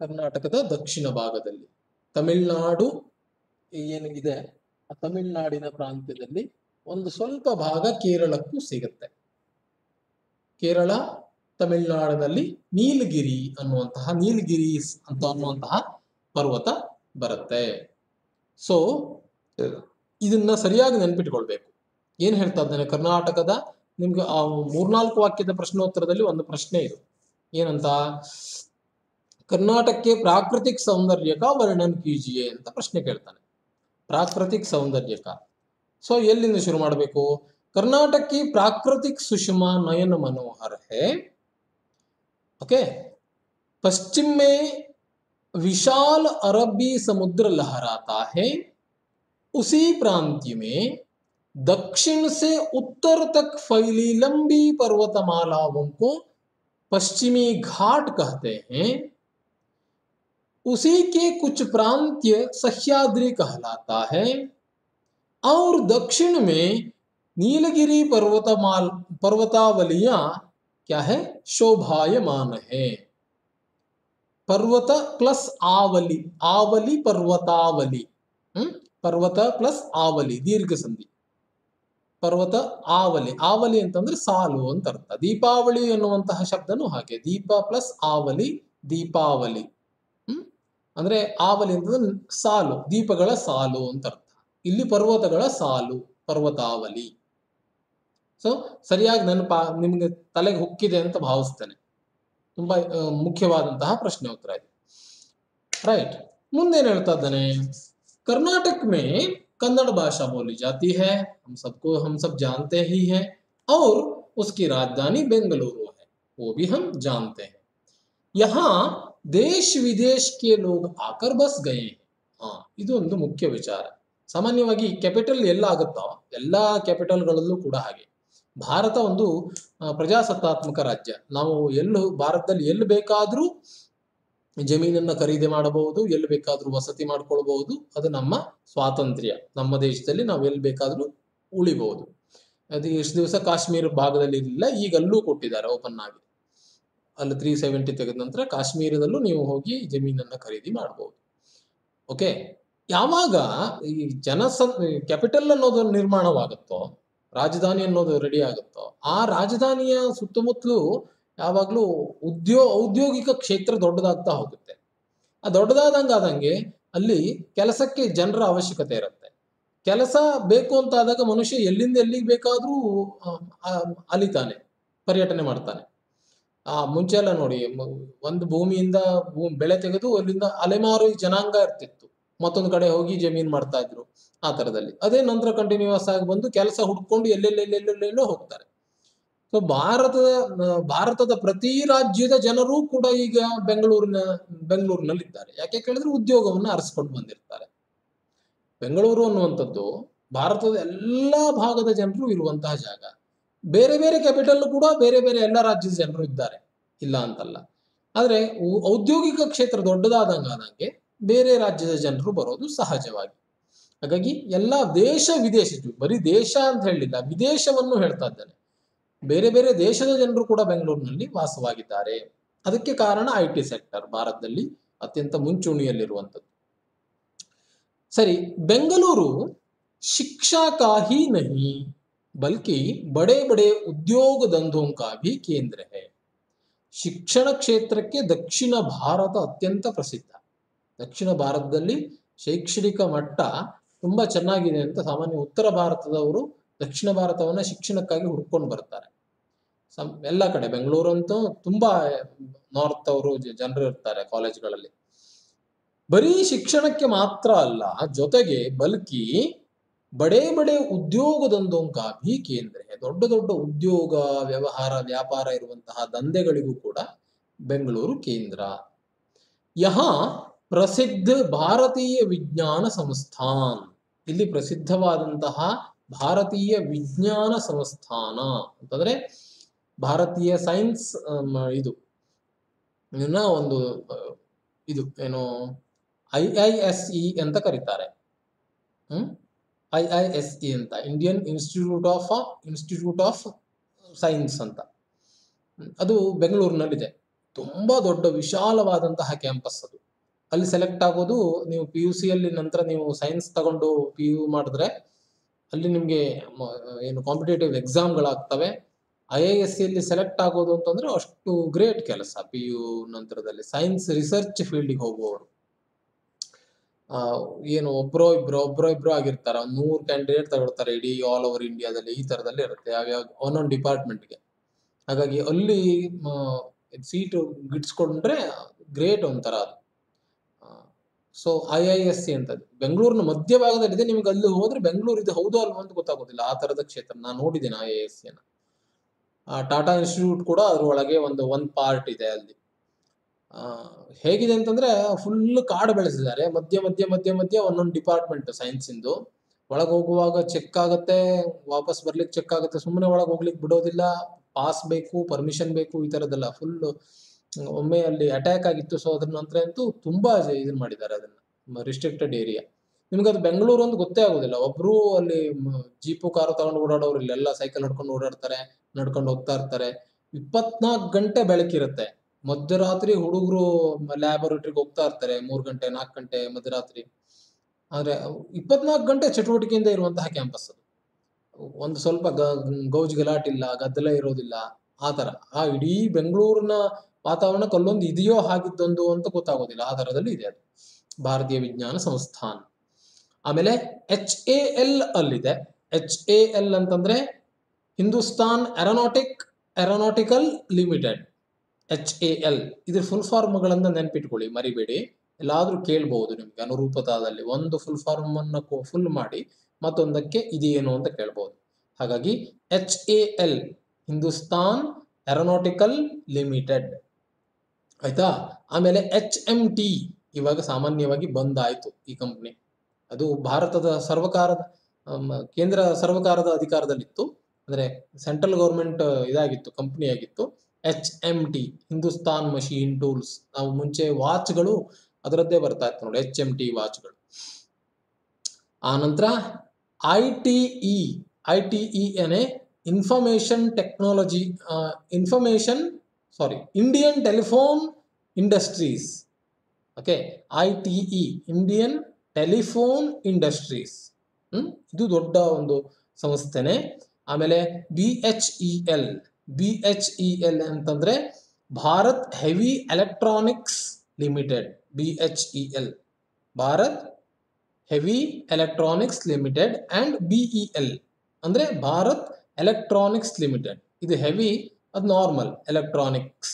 ಕರ್ನಾಟಕದ ದಕ್ಷಿಣ ಭಾಗದಲ್ಲಿ. ತಮಿಳುನಾಡು ಏನಿದೆ ಆ ತಮಿಳುನಾಡಿನ ಪ್ರಾಂತ್ಯದಲ್ಲಿ ಒಂದು ಸ್ವಲ್ಪ ಭಾಗ ಕೇರಳಕ್ಕೂ ಸಿಗುತ್ತೆ. ಕೇರಳ ತಮಿಳುನಾಡಿನಲ್ಲಿ ನೀಲಗಿರಿ ನೀಲಗಿರೀಸ್ ಅನ್ನುವಂತಹ ಪರ್ವತ ಬರುತ್ತೆ. ಸೊ ಇದನ್ನ ಸರಿಯಾಗಿ ನೆನ್ಪಿಟ್ಕೊಳ್ಬೇಕು. ಏನ್ ಹೇಳ್ತಾ ಇದ್ದಾನೆ? ಕರ್ನಾಟಕದ ನಿಮ್ಗೆ ಆ 3-4 ವಾಕ್ಯದ ಪ್ರಶ್ನೋತ್ತರದಲ್ಲಿ ಒಂದು ಪ್ರಶ್ನೆ ಇದು. ಏನಂತ? ಕರ್ನಾಟಕಕ್ಕೆ ಪ್ರಾಕೃತಿಕ ಸೌಂದರ್ಯ ಕಾ ವರ್ಣನ್ ಕೀಜಿಯೇ ಅಂತ ಪ್ರಶ್ನೆ ಕೇಳ್ತಾನೆ. ಪ್ರಾಕೃತಿಕ ಸೌಂದರ್ಯ ಕಾ. ಸೊ ಎಲ್ಲಿಂದ ಶುರು ಮಾಡಬೇಕು? कर्नाटक की प्राकृतिक सुषमा नयन मनोहर है. ओके, पश्चिम में विशाल अरबी समुद्र लहराता है. उसी प्रांत्य में दक्षिण से उत्तर तक फैली लंबी पर्वतमालाओं को पश्चिमी घाट कहते हैं. उसी के कुछ प्रांत्य सह्याद्री कहलाता है और दक्षिण में नीलगिरी पर्वतावलियां क्या है? शोभायमान है. पर्वत प्लस आवली, आवली पर्वतावली, पर्वत प्लस आवली दीर्घ संधि. पर्वತ ಆವಲಿ, ಆವಲಿ ಅಂತಂದ್ರೆ ಸಾಲು ಅಂತ ಅರ್ಥ. ದೀಪಾವಳಿ ಎನ್ನುವಂತಹ ಶಬ್ದನೂ ಹಾಗೆ, ದೀಪ ಪ್ಲಸ್ ಆವಲಿ, ದೀಪಾವಲಿ. ಅಂದ್ರೆ ಆವಲಿ ಅಂತಂದ್ರೆ ಸಾಲು, ದೀಪಗಳ ಸಾಲು ಅಂತ ಅರ್ಥ. ಇಲ್ಲಿ ಪರ್ವತಗಳ ಸಾಲು, ಪರ್ವತಾವಲಿ. ಸೊ ಸರಿಯಾಗಿ ನಿಮ್ಗೆ ತಲೆಗೆ ಹುಕ್ಕಿದೆ ಅಂತ ಭಾವಿಸ್ತೇನೆ. ತುಂಬಾ ಮುಖ್ಯವಾದಂತಹ ಪ್ರಶ್ನೆ ಉತ್ತರ ಇದೆ. ರೈಟ್, ಮುಂದೇನು ಹೇಳ್ತಾ ಇದ್ದಾನೆ? कर्नाटक में कन्नड़ भाषा बोली जाती है, हम सब जानते ही हैं, और उसकी राजधानी बेंगलुरु है, वो भी हम जानते हैं. यहाँ देश विदेश के लोग आकर बस गए हैं. हाँ, ಇದು ಒಂದು ಮುಖ್ಯ ವಿಚಾರ. ಸಾಮಾನ್ಯವಾಗಿ ಕ್ಯಾಪಿಟಲ್ ಎಲ್ಲ ಆಗುತ್ತೋ ಎಲ್ಲ ಕ್ಯಾಪಿಟಲ್ಗಳಲ್ಲೂ ಕೂಡ ಹಾಗೆ. ಭಾರತ ಒಂದು ಪ್ರಜಾಸತ್ತಾತ್ಮಕ ರಾಜ್ಯ. ನಾವು ಭಾರತದಲ್ಲಿ ಎಲ್ಲಿ ಬೇಕಾದ್ರೂ ಜಮೀನನ್ನ ಖರೀದಿ ಮಾಡಬಹುದು, ಎಲ್ಲಿ ಬೇಕಾದ್ರೂ ವಸತಿ ಮಾಡ್ಕೊಳ್ಬಹುದು. ಅದು ನಮ್ಮ ಸ್ವಾತಂತ್ರ್ಯ. ನಮ್ಮ ದೇಶದಲ್ಲಿ ನಾವು ಎಲ್ಲಿ ಬೇಕಾದ್ರೂ ಉಳಿಬಹುದು. ಅದು ಎಷ್ಟು ದಿವಸ ಕಾಶ್ಮೀರ ಭಾಗದಲ್ಲಿ ಇರಲಿಲ್ಲ, ಈಗ ಅಲ್ಲೂ ಕೊಟ್ಟಿದ್ದಾರೆ ಓಪನ್ ಆಗಿ. ಅಲ್ಲಿ 370 ತೆಗೆದ ನಂತರ ಕಾಶ್ಮೀರದಲ್ಲೂ ನೀವು ಹೋಗಿ ಜಮೀನನ್ನ ಖರೀದಿ ಮಾಡಬಹುದು. ಓಕೆ, ಯಾವಾಗ ಈ ಕ್ಯಾಪಿಟಲ್ ಅನ್ನೋದು ನಿರ್ಮಾಣವಾಗುತ್ತೋ, ರಾಜಧಾನಿ ಅನ್ನೋದು ರೆಡಿ ಆಗುತ್ತೋ, ಆ ರಾಜಧಾನಿಯ ಸುತ್ತಮುತ್ತಲೂ ಯಾವಾಗ್ಲೂ ಔದ್ಯೋಗಿಕ ಕ್ಷೇತ್ರ ದೊಡ್ಡದಾಗ್ತಾ ಹೋಗುತ್ತೆ. ಆ ದೊಡ್ಡದಾದಂಗೆ ಅಲ್ಲಿ ಕೆಲಸಕ್ಕೆ ಜನರ ಅವಶ್ಯಕತೆ ಇರುತ್ತೆ. ಕೆಲಸ ಬೇಕು ಅಂತ ಆದಾಗ ಮನುಷ್ಯ ಎಲ್ಲಿಂದ ಎಲ್ಲಿಗೆ ಬೇಕಾದ್ರೂ ಅಲಿತಾನೆ, ಪರ್ಯಟನೆ ಮಾಡ್ತಾನೆ. ಮುಂಚೆ ಎಲ್ಲ ನೋಡಿ, ಒಂದು ಭೂಮಿಯಿಂದ ಬೆಳೆ ತೆಗೆದು ಅಲ್ಲಿಂದ ಅಲೆಮಾರು ಜನಾಂಗ ಇರ್ತಿತ್ತು, ಮತ್ತೊಂದು ಕಡೆ ಹೋಗಿ ಜಮೀನ್ ಮಾಡ್ತಾ ಇದ್ರು. ಆ ತರದಲ್ಲಿ ಅದೇ ನಂತರ ಕಂಟಿನ್ಯೂಸ್ ಆಗಿ ಬಂದು ಕೆಲಸ ಹುಡ್ಕೊಂಡು ಎಲ್ಲೆಲ್ಲೆಲ್ಲೆಲ್ಲೆಲ್ಲೋ ಹೋಗ್ತಾರೆ. ಸೊ ಭಾರತದ ಪ್ರತಿ ರಾಜ್ಯದ ಜನರು ಕೂಡ ಈಗ ಬೆಂಗಳೂರಿನಲ್ಲಿದ್ದಾರೆ. ಯಾಕೆ ಕೇಳಿದ್ರೆ ಉದ್ಯೋಗವನ್ನು ಅರಸ್ಕೊಂಡು ಬಂದಿರ್ತಾರೆ. ಬೆಂಗಳೂರು ಅನ್ನುವಂಥದ್ದು ಭಾರತದ ಎಲ್ಲಾ ಭಾಗದ ಜನರು ಇರುವಂತಹ ಜಾಗ. ಬೇರೆ ಬೇರೆ ಕ್ಯಾಪಿಟಲ್ ಕೂಡ ಬೇರೆ ಬೇರೆ ಎಲ್ಲ ರಾಜ್ಯದ ಜನರು ಇದ್ದಾರೆ, ಇಲ್ಲ ಅಂತಲ್ಲ. ಆದ್ರೆ ಔದ್ಯೋಗಿಕ ಕ್ಷೇತ್ರ ದೊಡ್ಡದಾದಂಗೆ ಬೇರೆ ರಾಜ್ಯದ ಜನರು ಬರೋದು ಸಹಜವಾಗಿ. ಹಾಗಾಗಿ ಎಲ್ಲ ವಿದೇಶ, ಬರೀ ದೇಶ ಅಂತ ಹೇಳಿಲ್ಲ, ವಿದೇಶವನ್ನು ಹೇಳ್ತಾ ಇದ್ದಾನೆ. ಬೇರೆ ಬೇರೆ ದೇಶದ ಜನರು ಕೂಡ ಬೆಂಗಳೂರಿನಲ್ಲಿ ವಾಸವಾಗಿದ್ದಾರೆ. ಅದಕ್ಕೆ ಕಾರಣ IT ಸೆಕ್ಟರ್ ಭಾರತದಲ್ಲಿ ಅತ್ಯಂತ ಮುಂಚೂಣಿಯಲ್ಲಿರುವಂಥದ್ದು. ಸರಿ, ಬೆಂಗಳೂರು ಶಿಕ್ಷಾ ಕಾ ಹಿ ನಹಿ ಬಲ್ಕಿ ಬಡೆ ಬಡೆ ಉದ್ಯೋಗ ದಂಧೋಂ ಕಾ ಭಿ ಕೇಂದ್ರ ಹೈ. ಶಿಕ್ಷಣ ಕ್ಷೇತ್ರಕ್ಕೆ ದಕ್ಷಿಣ ಭಾರತ ಅತ್ಯಂತ ಪ್ರಸಿದ್ಧ. ದಕ್ಷಿಣ ಭಾರತದಲ್ಲಿ ಶೈಕ್ಷಣಿಕ ಮಟ್ಟ ತುಂಬಾ ಚೆನ್ನಾಗಿದೆ ಅಂತ ಸಾಮಾನ್ಯ ಉತ್ತರ ಭಾರತದವರು ದಕ್ಷಿಣ ಭಾರತವನ್ನ ಶಿಕ್ಷಣಕ್ಕಾಗಿ ಹುಡ್ಕೊಂಡು ಬರ್ತಾರೆ. ಎಲ್ಲ ಕಡೆ ಬೆಂಗಳೂರು ಅಂತೂ ತುಂಬಾ ನಾರ್ತ್ ಅವರು ಜನರು ಇರ್ತಾರೆ ಕಾಲೇಜ್ಗಳಲ್ಲಿ. ಬರೀ ಶಿಕ್ಷಣಕ್ಕೆ ಮಾತ್ರ ಅಲ್ಲ, ಜೊತೆಗೆ ಬಲ್ಕಿ ಬಡೇ ಬಡೇ ಉದ್ಯೋಗದಂದೋಂ ಕಾ ಭಿ ಕೇಂದ್ರ. ದೊಡ್ಡ ದೊಡ್ಡ ಉದ್ಯೋಗ ವ್ಯಾಪಾರ ಇರುವಂತಹ ದಂಧೆಗಳಿಗೂ ಕೂಡ ಬೆಂಗಳೂರು ಕೇಂದ್ರ. ಯಹಾ ಪ್ರಸಿದ್ಧ ಭಾರತೀಯ ವಿಜ್ಞಾನ ಸಂಸ್ಥಾನ್. ಇಲ್ಲಿ ಪ್ರಸಿದ್ಧವಾದಂತಹ ಭಾರತೀಯ ವಿಜ್ಞಾನ ಸಂಸ್ಥಾನ ಅಂತಂದ್ರೆ ಭಾರತೀಯ ಸೈನ್ಸ್ ಒಂದು ಇದು ಏನು IISE ಅಂತ ಕರೀತಾರೆ. IISE ಅಂತ, ಇಂಡಿಯನ್ ಇನ್ಸ್ಟಿಟ್ಯೂಟ್ ಆಫ್ ಸೈನ್ಸ್ ಅಂತ. ಅದು ಬೆಂಗಳೂರಿನಲ್ಲಿದೆ. ತುಂಬಾ ದೊಡ್ಡ ವಿಶಾಲವಾದಂತಹ ಕ್ಯಾಂಪಸ್ ಅದು. ಅಲ್ಲಿ ಸೆಲೆಕ್ಟ್ ಆಗೋದು ನೀವು PUC ಅಲ್ಲಿ ನಂತರ ನೀವು ಸೈನ್ಸ್ ತಗೊಂಡು PU ಮಾಡಿದ್ರೆ ಅಲ್ಲಿ ನಿಮ್ಗೆ ಏನು ಕಾಂಪಿಟೇಟಿವ್ ಎಕ್ಸಾಮ್ಗಳಾಗ್ತವೆ. IISc ಅಲ್ಲಿ ಸೆಲೆಕ್ಟ್ ಆಗೋದು ಅಂತಂದ್ರೆ ಅಷ್ಟು ಗ್ರೇಟ್ ಕೆಲಸ. PU ನಂತರದಲ್ಲಿ ಸೈನ್ಸ್ ರಿಸರ್ಚ್ ಫೀಲ್ಡ್ಗೆ ಹೋಗುವವರು ಏನು ಒಬ್ರೋ ಇಬ್ರೋ ಆಗಿರ್ತಾರ. 100 ಕ್ಯಾಂಡಿಡೇಟ್ ತಗೊಳ್ತಾರೆ ಇಡೀ ಆಲ್ ಓವರ್ ಇಂಡಿಯಾದಲ್ಲಿ. ಈ ತರದಲ್ಲಿ ಇರುತ್ತೆ ಯಾವ್ಯಾವ ಒಂದೊಂದು ಡಿಪಾರ್ಟ್ಮೆಂಟ್ಗೆ. ಹಾಗಾಗಿ ಅಲ್ಲಿ ಸೀಟು ಗಿಟ್ಸ್ಕೊಂಡ್ರೆ ಗ್ರೇಟ್ ಒಂಥರ ಅದು. ಸೊ IISc ಅಂತ ಬೆಂಗಳೂರಿನ ಮಧ್ಯಭಾಗದಲ್ಲಿದೆ. ನಿಮ್ಗೆ ಅಲ್ಲಿ ಹೋದ್ರೆ ಬೆಂಗಳೂರು ಇದು ಹೌದು ಅಲ್ವಾ ಅಂತ ಗೊತ್ತಾಗೋದಿಲ್ಲ. ಆ ತರದ ಕ್ಷೇತ್ರ ನಾನು ನೋಡಿದ್ದೇನೆ IISc ನ. ಟಾಟಾ ಇನ್ಸ್ಟಿಟ್ಯೂಟ್ ಕೂಡ ಅದ್ರೊಳಗೆ ಒಂದು ಪಾರ್ಟ್ ಇದೆ ಅಲ್ಲಿ. ಹೇಗಿದೆ ಅಂತಂದ್ರೆ ಫುಲ್ ಕಾಡು ಬೆಳೆಸಿದ್ದಾರೆ. ಮಧ್ಯ ಒಂದೊಂದು ಡಿಪಾರ್ಟ್ಮೆಂಟ್ ಸೈನ್ಸ್ ಇಂದು. ಒಳಗೆ ಹೋಗುವಾಗ ಚೆಕ್ ಆಗತ್ತೆ, ವಾಪಸ್ ಬರ್ಲಿಕ್ಕೆ ಚೆಕ್ ಆಗುತ್ತೆ. ಸುಮ್ಮನೆ ಒಳಗೆ ಹೋಗ್ಲಿಕ್ಕೆ ಬಿಡೋದಿಲ್ಲ, ಪಾಸ್ ಬೇಕು, ಪರ್ಮಿಷನ್ ಬೇಕು, ಈ ತರದೆಲ್ಲ ಫುಲ್. ಒಮ್ಮೆ ಅಲ್ಲಿ ಅಟ್ಯಾಕ್ ಆಗಿತ್ತು. ಸೊ ಅದ್ರ ನಂತರ ಅಂತೂ ತುಂಬಾ ಇದನ್ನ ಮಾಡಿದ್ದಾರೆ, ಅದನ್ನ ರಿಸ್ಟ್ರಿಕ್ಟೆಡ್ ಏರಿಯಾ. ನಿಮ್ಗೆ ಅದು ಬೆಂಗಳೂರು ಅಂತ ಗೊತ್ತೇ ಆಗೋದಿಲ್ಲ. ಒಬ್ರು ಅಲ್ಲಿ ಜೀಪು ಕಾರು ತಗೊಂಡು ಓಡಾಡೋರು ಇಲ್ಲೆಲ್ಲ ಸೈಕಲ್ ಹೊಡ್ಕೊಂಡು ಓಡಾಡ್ತಾರೆ, ನಡ್ಕೊಂಡು ಹೋಗ್ತಾ ಇರ್ತಾರೆ. 24 ಗಂಟೆ ಬೆಳಕಿರುತ್ತೆ. ಮಧ್ಯರಾತ್ರಿ ಹುಡುಗರು ಲ್ಯಾಬೊರೇಟರಿಗೆ ಹೋಗ್ತಾ ಇರ್ತಾರೆ, 3 ಗಂಟೆ 4 ಗಂಟೆ ಮಧ್ಯರಾತ್ರಿ. ಆದ್ರೆ 24 ಗಂಟೆ ಚಟುವಟಿಕೆಯಿಂದ ಇರುವಂತಹ ಕ್ಯಾಂಪಸ್ ಅದು. ಒಂದು ಸ್ವಲ್ಪ ಗೌಜ್ ಗಲಾಟಿಲ್ಲ, ಗದ್ದಲ ಇರೋದಿಲ್ಲ. ಆ ತರ ಇಡೀ ಬೆಂಗಳೂರಿನ ವಾತಾವರಣಕ್ಕೆ ಅಲ್ಲೊಂದು ಇದೆಯೋ ಹಾಗಿದ್ದೊಂದು ಅಂತ ಗೊತ್ತಾಗೋದಿಲ್ಲ. ಆ ತರದಲ್ಲಿ ಇದೆ ಅದು ಭಾರತೀಯ ವಿಜ್ಞಾನ ಸಂಸ್ಥಾನ. ಆಮೇಲೆ HAL ಅಲ್ಲಿದೆ. HAL ಅಂತಂದ್ರೆ ಹಿಂದೂಸ್ತಾನ್ ಏರೋನಾಟಿಕಲ್ ಲಿಮಿಟೆಡ್. HAL ಇದ್ರ ಫುಲ್ ಫಾರ್ಮ್ಗಳನ್ನ ನೆನ್ಪಿಟ್ಕೊಳ್ಳಿ, ಮರಿಬೇಡಿ. ಎಲ್ಲಾದ್ರೂ ಕೇಳ್ಬಹುದು ನಿಮ್ಗೆ ಅನುರೂಪತಾದಲ್ಲಿ. ಒಂದು ಫುಲ್ ಫಾರ್ಮ್ ಅನ್ನ ಫುಲ್ ಮಾಡಿ ಮತ್ತೊಂದಕ್ಕೆ ಇದೇನು ಅಂತ ಕೇಳ್ಬಹುದು. ಹಾಗಾಗಿ HAL ಹಿಂದೂಸ್ತಾನ್ ಏರೋನಾಟಿಕಲ್ ಲಿಮಿಟೆಡ್ ಆಯ್ತಾ. ಆಮೇಲೆ HMT ಇವಾಗ ಸಾಮಾನ್ಯವಾಗಿ ಬಂದ್ ಆಯ್ತು ಈ ಕಂಪ್ನಿ. ಅದು ಭಾರತದ ಸರ್ವಕಾರದ ಕೇಂದ್ರ ಸರ್ವಕಾರದ ಅಧಿಕಾರದಲ್ಲಿತ್ತು. ಅಂದ್ರೆ ಸೆಂಟ್ರಲ್ ಗೌರ್ಮೆಂಟ್ ಇದಾಗಿತ್ತು, ಕಂಪನಿ ಆಗಿತ್ತು. HMT, Hindustan machine tools. ನಾವು ಮುಂಚೆ ವಾಚ್ಗಳು ಅದರದ್ದೇ ಬರ್ತಾ ಇತ್ತು ನೋಡಿ, HMT ವಾಚ್ಗಳು. ಆ ನಂತರ ITE ಏನೇ information technology, Indian telephone industries. Okay, ITE, Indian telephone industries. ಇದು ದೊಡ್ಡ ಒಂದು ಸಂಸ್ಥೆನೆ. ಆಮೇಲೆ BHEL ಅಂತಂದ್ರೆ Bharat heavy electronics limited. BHEL, Bharat heavy electronics limited. And BEL ಅಂದ್ರೆ ಭಾರತ್ ಎಲೆಕ್ಟ್ರಾನಿಕ್ಸ್ ಲಿಮಿಟೆಡ್. ಇದು ಹೆವಿ, ಅದು ನಾರ್ಮಲ್ ಎಲೆಕ್ಟ್ರಾನಿಕ್ಸ್.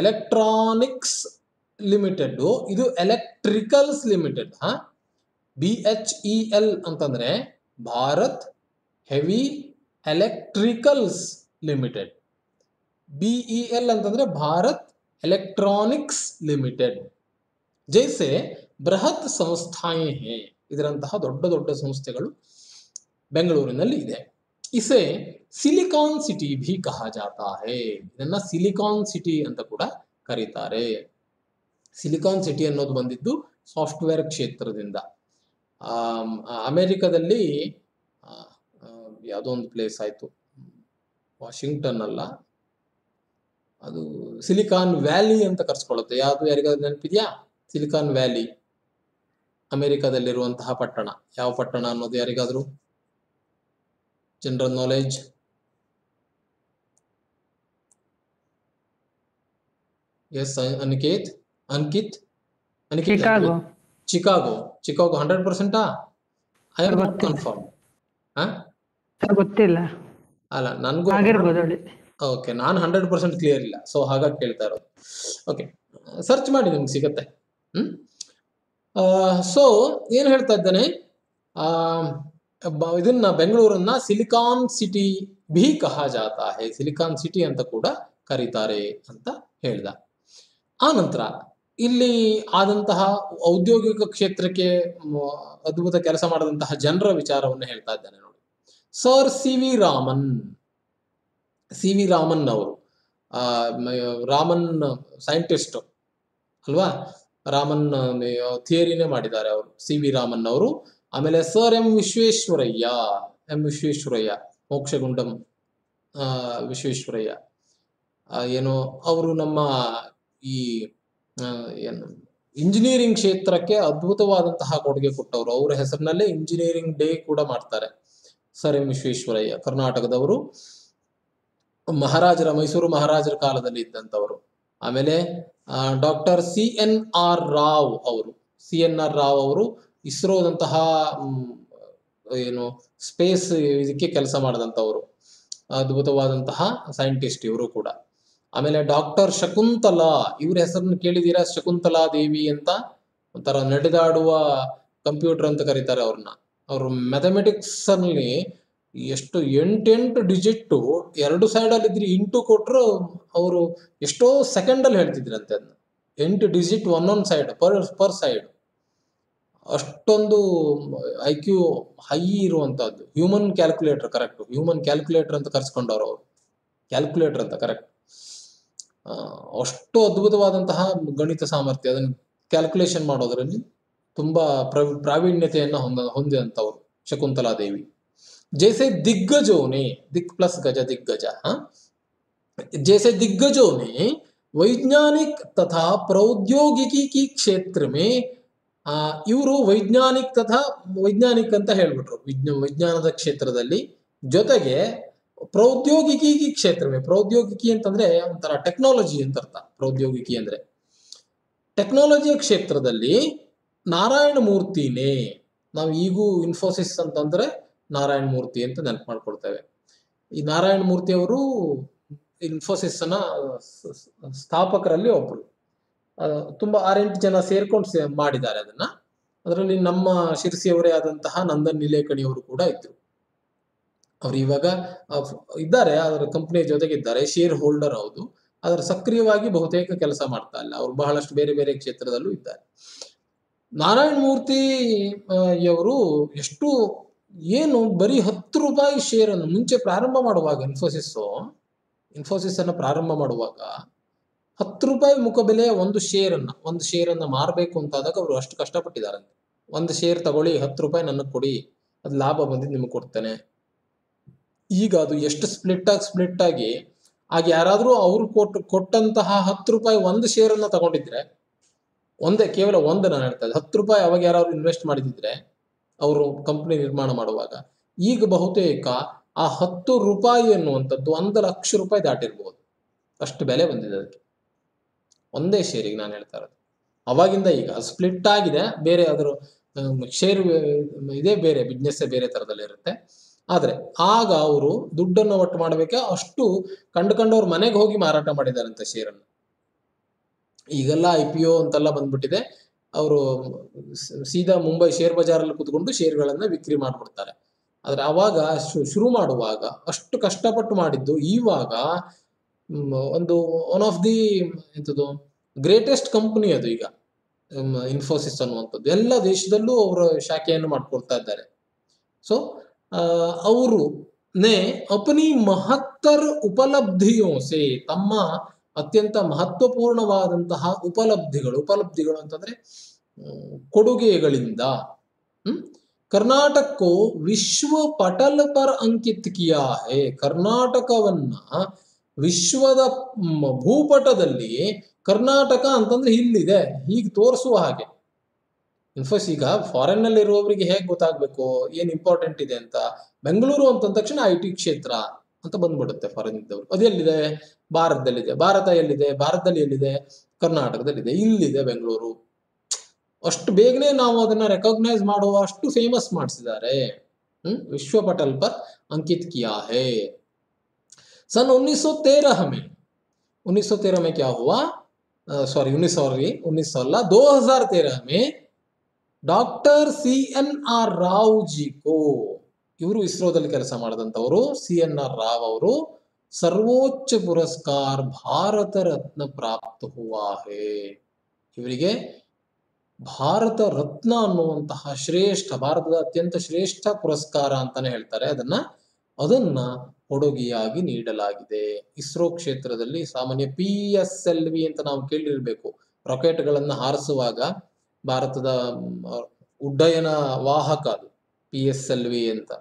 ಎಲೆಕ್ಟ್ರಾನಿಕ್ಸ್ ಲಿಮಿಟೆಡ್, ಇದು ಎಲೆಕ್ಟ್ರಿಕಲ್ಸ್ ಲಿಮಿಟೆಡ್. BHEL ಅಂತಂದ್ರೆ Bharat heavy electricals limited. BEL ಅಂತಂದ್ರೆ ಭಾರತ್ ಎಲೆಕ್ಟ್ರಾನಿಕ್ಸ್ ಲಿಮಿಟೆಡ್. ಜೈಸೆ ಬೃಹತ್ ಸಂಸ್ಥಾಯೇ ಹೇ, ಇದರಂತಹ ದೊಡ್ಡ ದೊಡ್ಡ ಸಂಸ್ಥೆಗಳು ಬೆಂಗಳೂರಿನಲ್ಲಿ ಇದೆ. ಇಸೆ ಸಿಲಿಕಾನ್ ಸಿಟಿ ಭಿ ಕಹಾ ಜಾತಾ ಹೇ, ಇದನ್ನ ಸಿಲಿಕಾನ್ ಸಿಟಿ ಅಂತ ಕೂಡ ಕರೀತಾರೆ. ಸಿಲಿಕಾನ್ ಸಿಟಿ ಅನ್ನೋದು ಬಂದಿದ್ದು ಸಾಫ್ಟ್ವೇರ್ ಕ್ಷೇತ್ರದಿಂದ. ಅಮೆರಿಕದಲ್ಲಿ ಯಾವುದೋ ಒಂದು ಪ್ಲೇಸ್ ಆಯ್ತು, ವಾಷಿಂಗ್ಟನ್ ಅಲ್ಲ, ಅದು ಸಿಲಿಕಾನ್ ವ್ಯಾಲಿ ಅಂತ ಕರ್ಸ್ಕೊಳ್ಳುತ್ತೆ. ಯಾವುದು ಯಾರಿಗಾದ್ರು ನೆನಪಿದ್ಯಾ? ಸಿಲಿಕಾನ್ ವ್ಯಾಲಿ ಅಮೆರಿಕದಲ್ಲಿರುವಂತಹ ಪಟ್ಟಣ. ಯಾವ ಪಟ್ಟಣ ಅನ್ನೋದು ಯಾರಿಗಾದ್ರು general knowledge? Yes Aniket, Ankit, Chicago. Chicago 100%? I am not confirm. ಗೊತ್ತಿಲ್ಲ, ಅಲ್ಲ ನನಗೂ ಓಕೆ, ನಾನು 100% ಕ್ಲಿಯರ್ ಇಲ್ಲ, ಸೊ ಹಾಗಾಗಿ ಕೇಳ್ತಾ ಇರೋದು. ಓಕೆ, ಸರ್ಚ್ ಮಾಡಿ ನಿಮ್ಗೆ ಸಿಗತ್ತೆ. ಸೊ ಏನ್ ಹೇಳ್ತಾ ಇದ್ದಾನೆ, ಇದನ್ನ ಬೆಂಗಳೂರನ್ನ ಸಿಲಿಕಾನ್ ಸಿಟಿ ಭಿ ಕಹಾ ಜಾತಾ ಹೇ, ಸಿಲಿಕಾನ್ ಸಿಟಿ ಅಂತ ಕೂಡ ಕರೀತಾರೆ ಅಂತ ಹೇಳ್ದ. ಆ ನಂತರ ಇಲ್ಲಿ ಆದಂತಹ ಔದ್ಯೋಗಿಕ ಕ್ಷೇತ್ರಕ್ಕೆ ಅದ್ಭುತ ಕೆಲಸ ಮಾಡಿದಂತಹ ಜನರ ವಿಚಾರವನ್ನು ಹೇಳ್ತಾ ಇದ್ದಾನೆ ನೋಡಿ. ಸರ್ CV ರಾಮನ್ ಅವರು, ರಾಮನ್ ಸೈಂಟಿಸ್ಟ್ ಅಲ್ವಾ, ರಾಮನ್ ಥಿಯರಿನೇ ಮಾಡಿದ್ದಾರೆ ಅವರು, CV ರಾಮನ್ ಅವರು. ಆಮೇಲೆ ಸರ್ ಎಂ ವಿಶ್ವೇಶ್ವರಯ್ಯ, ಮೋಕ್ಷಗುಂಡಂ ವಿಶ್ವೇಶ್ವರಯ್ಯ, ಏನು ಅವರು ನಮ್ಮ ಈ ಏನು ಇಂಜಿನಿಯರಿಂಗ್ ಕ್ಷೇತ್ರಕ್ಕೆ ಅದ್ಭುತವಾದಂತಹ ಕೊಡುಗೆ ಕೊಟ್ಟವರು. ಅವರ ಹೆಸರಿನಲ್ಲೇ ಇಂಜಿನಿಯರಿಂಗ್ ಡೇ ಕೂಡ ಮಾಡ್ತಾರೆ. ಸರ್ ಎಂ ವಿಶ್ವೇಶ್ವರಯ್ಯ ಕರ್ನಾಟಕದವರು, ಮೈಸೂರು ಮಹಾರಾಜರ ಕಾಲದಲ್ಲಿ ಇದ್ದಂಥವರು. ಆಮೇಲೆ ಡಾಕ್ಟರ್ CNR ರಾವ್ ಅವರು ಇಸ್ರೋದಂತಹ ಏನು ಸ್ಪೇಸ್ ಇದಕ್ಕೆ ಕೆಲಸ ಮಾಡಿದಂಥವ್ರು, ಅದ್ಭುತವಾದಂತಹ ಸೈಂಟಿಸ್ಟ್ ಇವರು ಕೂಡ. ಆಮೇಲೆ ಡಾಕ್ಟರ್ ಶಕುಂತಲಾ, ಇವ್ರ ಹೆಸರನ್ನು ಕೇಳಿದೀರಾ? ಶಕುಂತಲಾ ದೇವಿ ಅಂತ, ಒಂಥರ ನಡೆದಾಡುವ ಕಂಪ್ಯೂಟರ್ ಅಂತ ಕರೀತಾರೆ ಅವ್ರನ್ನ. ಅವರು ಮ್ಯಾಥಮೆಟಿಕ್ಸ್ ಅಲ್ಲಿ ಎಷ್ಟು 8 ಡಿಜಿಟ್ ಎರಡು ಸೈಡ್ ಅಲ್ಲಿ ಇದ್ರಿ ಇಂಟು ಕೊಟ್ರು ಅವರು ಎಷ್ಟೋ ಸೆಕೆಂಡ್ ಅಲ್ಲಿ ಹೇಳ್ತಿದ್ರಂತೆ ಅದನ್ನ. 8 ಡಿಜಿಟ್ ಒಂದೊಂದು ಸೈಡ್ ಪರ್ ಸೈಡ್. ಅಷ್ಟೊಂದು IQ ಹೈ ಇರುವಂತಹದ್ದು. Human calculator, correct, human calculator ಅಂತ ಕರ್ಸ್ಕೊಂಡವ್ರು ಅವರು, ಕ್ಯಾಲ್ಕುಲೇಟರ್ ಅಂತ ಕರೆಕ್ಟ್. ಅಷ್ಟು ಅದ್ಭುತವಾದಂತಹ ಗಣಿತ ಸಾಮರ್ಥ್ಯ, ಅದನ್ನು ಕ್ಯಾಲ್ಕುಲೇಷನ್ ಮಾಡೋದ್ರಲ್ಲಿ ತುಂಬಾ ಪ್ರಾವೀಣ್ಯತೆಯನ್ನ ಹೊಂದಿದಂಥವ್ರು ಶಕುಂತಲಾ ದೇವಿ. जैसे दिग्गजों ने, दिक प्लस गज दिग्गज, जैसे दिग्गजों ने वैज्ञानिक तथा प्रौद्योगिकी की क्षेत्र में ಇವರು ವೈಜ್ಞಾನಿಕ ಅಂತ ಹೇಳ್ಬಿಟ್ರು, ವಿಜ್ಞಾನದ ಕ್ಷೇತ್ರದಲ್ಲಿ, ಜೊತೆಗೆ ಪ್ರೌದ್ಯೋಗಿಕಿ ಕ್ಷೇತ್ರವೇ, ಪ್ರೌದ್ಯೋಗಿಕಿ ಅಂತಂದ್ರೆ ಒಂಥರ ಟೆಕ್ನಾಲಜಿ ಅಂತ ಅರ್ಥ. ಪ್ರೌದ್ಯೋಗಿಕಿ ಅಂದ್ರೆ ಟೆಕ್ನಾಲಜಿಯ ಕ್ಷೇತ್ರದಲ್ಲಿ ನಾರಾಯಣ ಮೂರ್ತಿನೇ, ನಾವು ಈಗೂ ಇನ್ಫೋಸಿಸ್ ಅಂತಂದ್ರೆ ನಾರಾಯಣ ಮೂರ್ತಿ ಅಂತ ನೆನಪು ಮಾಡ್ಕೊಳ್ತೇವೆ. ಈ ನಾರಾಯಣ ಮೂರ್ತಿ ಅವರು ಇನ್ಫೋಸಿಸ್ ನ ಸ್ಥಾಪಕರಲ್ಲಿ ಒಬ್ರು. ತುಂಬಾ 6-8 ಜನ ಸೇರ್ಕೊಂಡು ಮಾಡಿದ್ದಾರೆ ಅದನ್ನ. ಅದರಲ್ಲಿ ನಮ್ಮ ಶಿರ್ಸಿಯವರೇ ಆದಂತಹ ನಂದನ್ ನಿಲೇಕಣಿ ಅವರು ಕೂಡ ಇದ್ರು. ಅವ್ರು ಇವಾಗ ಇದ್ದಾರೆ, ಅದರ ಕಂಪನಿಯ ಜೊತೆಗಿದ್ದಾರೆ, ಶೇರ್ ಹೋಲ್ಡರ್. ಹೌದು, ಅದರ ಸಕ್ರಿಯವಾಗಿ ಬಹುತೇಕ ಕೆಲಸ ಮಾಡ್ತಾ ಇಲ್ಲ. ಅವ್ರು ಬಹಳಷ್ಟು ಬೇರೆ ಬೇರೆ ಕ್ಷೇತ್ರದಲ್ಲೂ ಇದ್ದಾರೆ. ನಾರಾಯಣ ಮೂರ್ತಿ ಯವರು ಎಷ್ಟು ಏನು ಬರೀ 10 ರೂಪಾಯಿ ಶೇರ್ ಅನ್ನು ಮುಂಚೆ ಪ್ರಾರಂಭ ಮಾಡುವಾಗ ಇನ್ಫೋಸಿಸ್ ಅನ್ನು ಪ್ರಾರಂಭ ಮಾಡುವಾಗ 10 ರೂಪಾಯಿ ಮುಖಬೆಲೆಯ ಒಂದು ಶೇರ್ ಅನ್ನ ಮಾರಬೇಕು ಅಂತಾದಾಗ ಅವರು ಅಷ್ಟು ಕಷ್ಟಪಟ್ಟಿದ್ದಾರಂತೆ. ಒಂದು ಶೇರ್ ತಗೊಳ್ಳಿ, 10 ರೂಪಾಯಿ ನನಗೆ ಕೊಡಿ, ಅದು ಲಾಭ ಬಂದಿದ್ದು ನಿಮಗೆ ಕೊಡ್ತೇನೆ. ಈಗ ಅದು ಎಷ್ಟು ಸ್ಪ್ಲಿಟ್ ಆಗಿ ಆಗ ಯಾರಾದ್ರೂ ಅವರು ಕೊಟ್ಟಂತಹ 10 ರೂಪಾಯಿ ಒಂದು ಶೇರ್ ಅನ್ನ ತಗೊಂಡಿದ್ರೆ, ಕೇವಲ ಒಂದು ನಾನು ಹೇಳ್ತಾ ಇದ್ದೆ, 10 ರೂಪಾಯಿ ಅವಾಗ ಯಾರಾದ್ರು ಇನ್ವೆಸ್ಟ್ ಮಾಡಿದಿದ್ರೆ ಅವರು ಕಂಪನಿ ನಿರ್ಮಾಣ ಮಾಡುವಾಗ, ಈಗ ಬಹುತೇಕ ಆ 10 ರೂಪಾಯಿ ಎನ್ನುವಂಥದ್ದು 1 ಲಕ್ಷ ರೂಪಾಯಿ ದಾಟಿರ್ಬೋದು. ಅಷ್ಟು ಬೆಲೆ ಬಂದಿದೆ ಅದಕ್ಕೆ, ಒಂದೇ ಶೇರಿಗೆ ನಾನು ಹೇಳ್ತಾ ಇರೋದು. ಅವಾಗಿಂದ ಈಗ ಸ್ಪ್ಲಿಟ್ ಆಗಿದೆ, ಬೇರೆ ಅದರ ಶೇರ್ ಇದೇ ಬೇರೆ, ಬಿಸ್ನೆಸ್ ಬೇರೆ ತರದಲ್ಲಿ ಇರುತ್ತೆ. ಆದ್ರೆ ಆಗ ಅವರು ದುಡ್ಡನ್ನು ಒಟ್ಟು ಮಾಡಬೇಕೆ ಅಷ್ಟು ಕಂಡುಕೊಂಡವ್ರ ಮನೆಗೆ ಹೋಗಿ ಮಾರಾಟ ಮಾಡಿದಾರಂತೆ ಶೇರನ್ನು. ಈಗೆಲ್ಲ IPO ಅಂತೆಲ್ಲ ಬಂದ್ಬಿಟ್ಟಿದೆ, ಅವರು ಸೀದಾ ಮುಂಬೈ ಶೇರ್ ಬಜಾರಲ್ಲಿ ಕುತ್ಕೊಂಡು ಶೇರ್ಗಳನ್ನ ವಿಕ್ರಿ ಮಾಡ್ಬಿಡ್ತಾರೆ. ಆದ್ರೆ ಅವಾಗ ಶುರು ಮಾಡುವಾಗ ಅಷ್ಟು ಕಷ್ಟಪಟ್ಟು ಮಾಡಿದ್ದು ಇವಾಗ ಒಂದು ಒನ್ ಆಫ್ ದಿ ಎಂಥದ್ದು ಗ್ರೇಟೆಸ್ಟ್ ಕಂಪನಿ ಅದು ಈಗ ಇನ್ಫೋಸಿಸ್ ಅನ್ನುವಂಥದ್ದು. ಎಲ್ಲ ದೇಶದಲ್ಲೂ ಅವರ ಶಾಖೆಯನ್ನು ಮಾಡ್ಕೊಳ್ತಾ ಇದ್ದಾರೆ. ಸೊ ಅವರು ನೇ ಅಪನಿ ಮಹತ್ತರ ಉಪಲಬ್ಧಿಯೋ ಸೇ, ತಮ್ಮ ಅತ್ಯಂತ ಮಹತ್ವಪೂರ್ಣವಾದಂತಹ ಉಪಲಬ್ಧಿಗಳು ಅಂತಂದ್ರೆ ಕೊಡುಗೆಗಳಿಂದ ಕರ್ನಾಟಕಕ್ಕೂ ವಿಶ್ವ ಪಟಲ್ ಪರ್ ಅಂಕಿತ್ ಕಿಯಾ ಹೇ, ಕರ್ನಾಟಕವನ್ನ ವಿಶ್ವದ ಭೂಪಟದಲ್ಲಿ ಕರ್ನಾಟಕ ಅಂತಂದ್ರೆ ಇಲ್ಲಿದೆ ಹೀಗೆ ತೋರಿಸುವ ಹಾಗೆ. ಇನ್ಫೋಸಿಸ್ ಈಗ ಫಾರಿನ್ ನಲ್ಲಿ ಇರುವವರಿಗೆ ಹೇಗೆ ಗೊತ್ತಾಗ್ಬೇಕು ಏನ್ ಇಂಪಾರ್ಟೆಂಟ್ ಇದೆ ಅಂತ, ಬೆಂಗಳೂರು ಅಂತ ತಕ್ಷಣ IT ಕ್ಷೇತ್ರ ಅಂತ ಬಂದ್ಬಿಡುತ್ತೆ ಫಾರಿನ್ ಇದ್ದವರು. ಅದು ಎಲ್ಲಿದೆ? ಭಾರತದಲ್ಲಿದೆ. ಭಾರತ ಎಲ್ಲಿದೆ? ಭಾರತದಲ್ಲಿ ಎಲ್ಲಿದೆ? ಕರ್ನಾಟಕದಲ್ಲಿದೆ, ಇಲ್ಲಿದೆ ಬೆಂಗಳೂರು. ಅಷ್ಟು ಬೇಗನೆ ನಾವು ಅದನ್ನ ರೆಕಗ್ನೈಸ್ ಮಾಡುವ ಅಷ್ಟು ಫೇಮಸ್ ಮಾಡಿಸಿದ್ದಾರೆ. ವಿಶ್ವ ಪಟಲ್ ಪರ್ अंकित किया है। सन 1913 में 1913 में क्या हुआ? सॉरी 2013 में ಡಾಕ್ಟರ್ CNR ರಾವ್ ಜಿ ಕೋ, ಇವರು ಇಸ್ರೋದಲ್ಲಿ ಕೆಲಸ ಮಾಡಿದಂಥವರು, CNR ರಾವ್ ಅವರು ಸರ್ವೋಚ್ಚ ಪುರಸ್ಕಾರ ಭಾರತ ರತ್ನ ಪ್ರಾಪ್ತ ಹುವಾ ಹೇ. ಇವರಿಗೆ ಭಾರತ ರತ್ನ ಅನ್ನುವಂತಹ ಭಾರತದ ಅತ್ಯಂತ ಶ್ರೇಷ್ಠ ಪುರಸ್ಕಾರ ಅಂತಾನೆ ಹೇಳ್ತಾರೆ ಅದನ್ನ ಕೊಡುಗೆಯಾಗಿ ನೀಡಲಾಗಿದೆ. ಇಸ್ರೋ ಕ್ಷೇತ್ರದಲ್ಲಿ ಸಾಮಾನ್ಯ PSLV ಅಂತ ನಾವು ಕೇಳಿರ್ಬೇಕು, ರಾಕೆಟ್ಗಳನ್ನ ಹಾರಿಸುವಾಗ ಭಾರತದ ಉಡ್ಡಯನ ವಾಹಕ ಅದು PSLV ಅಂತ.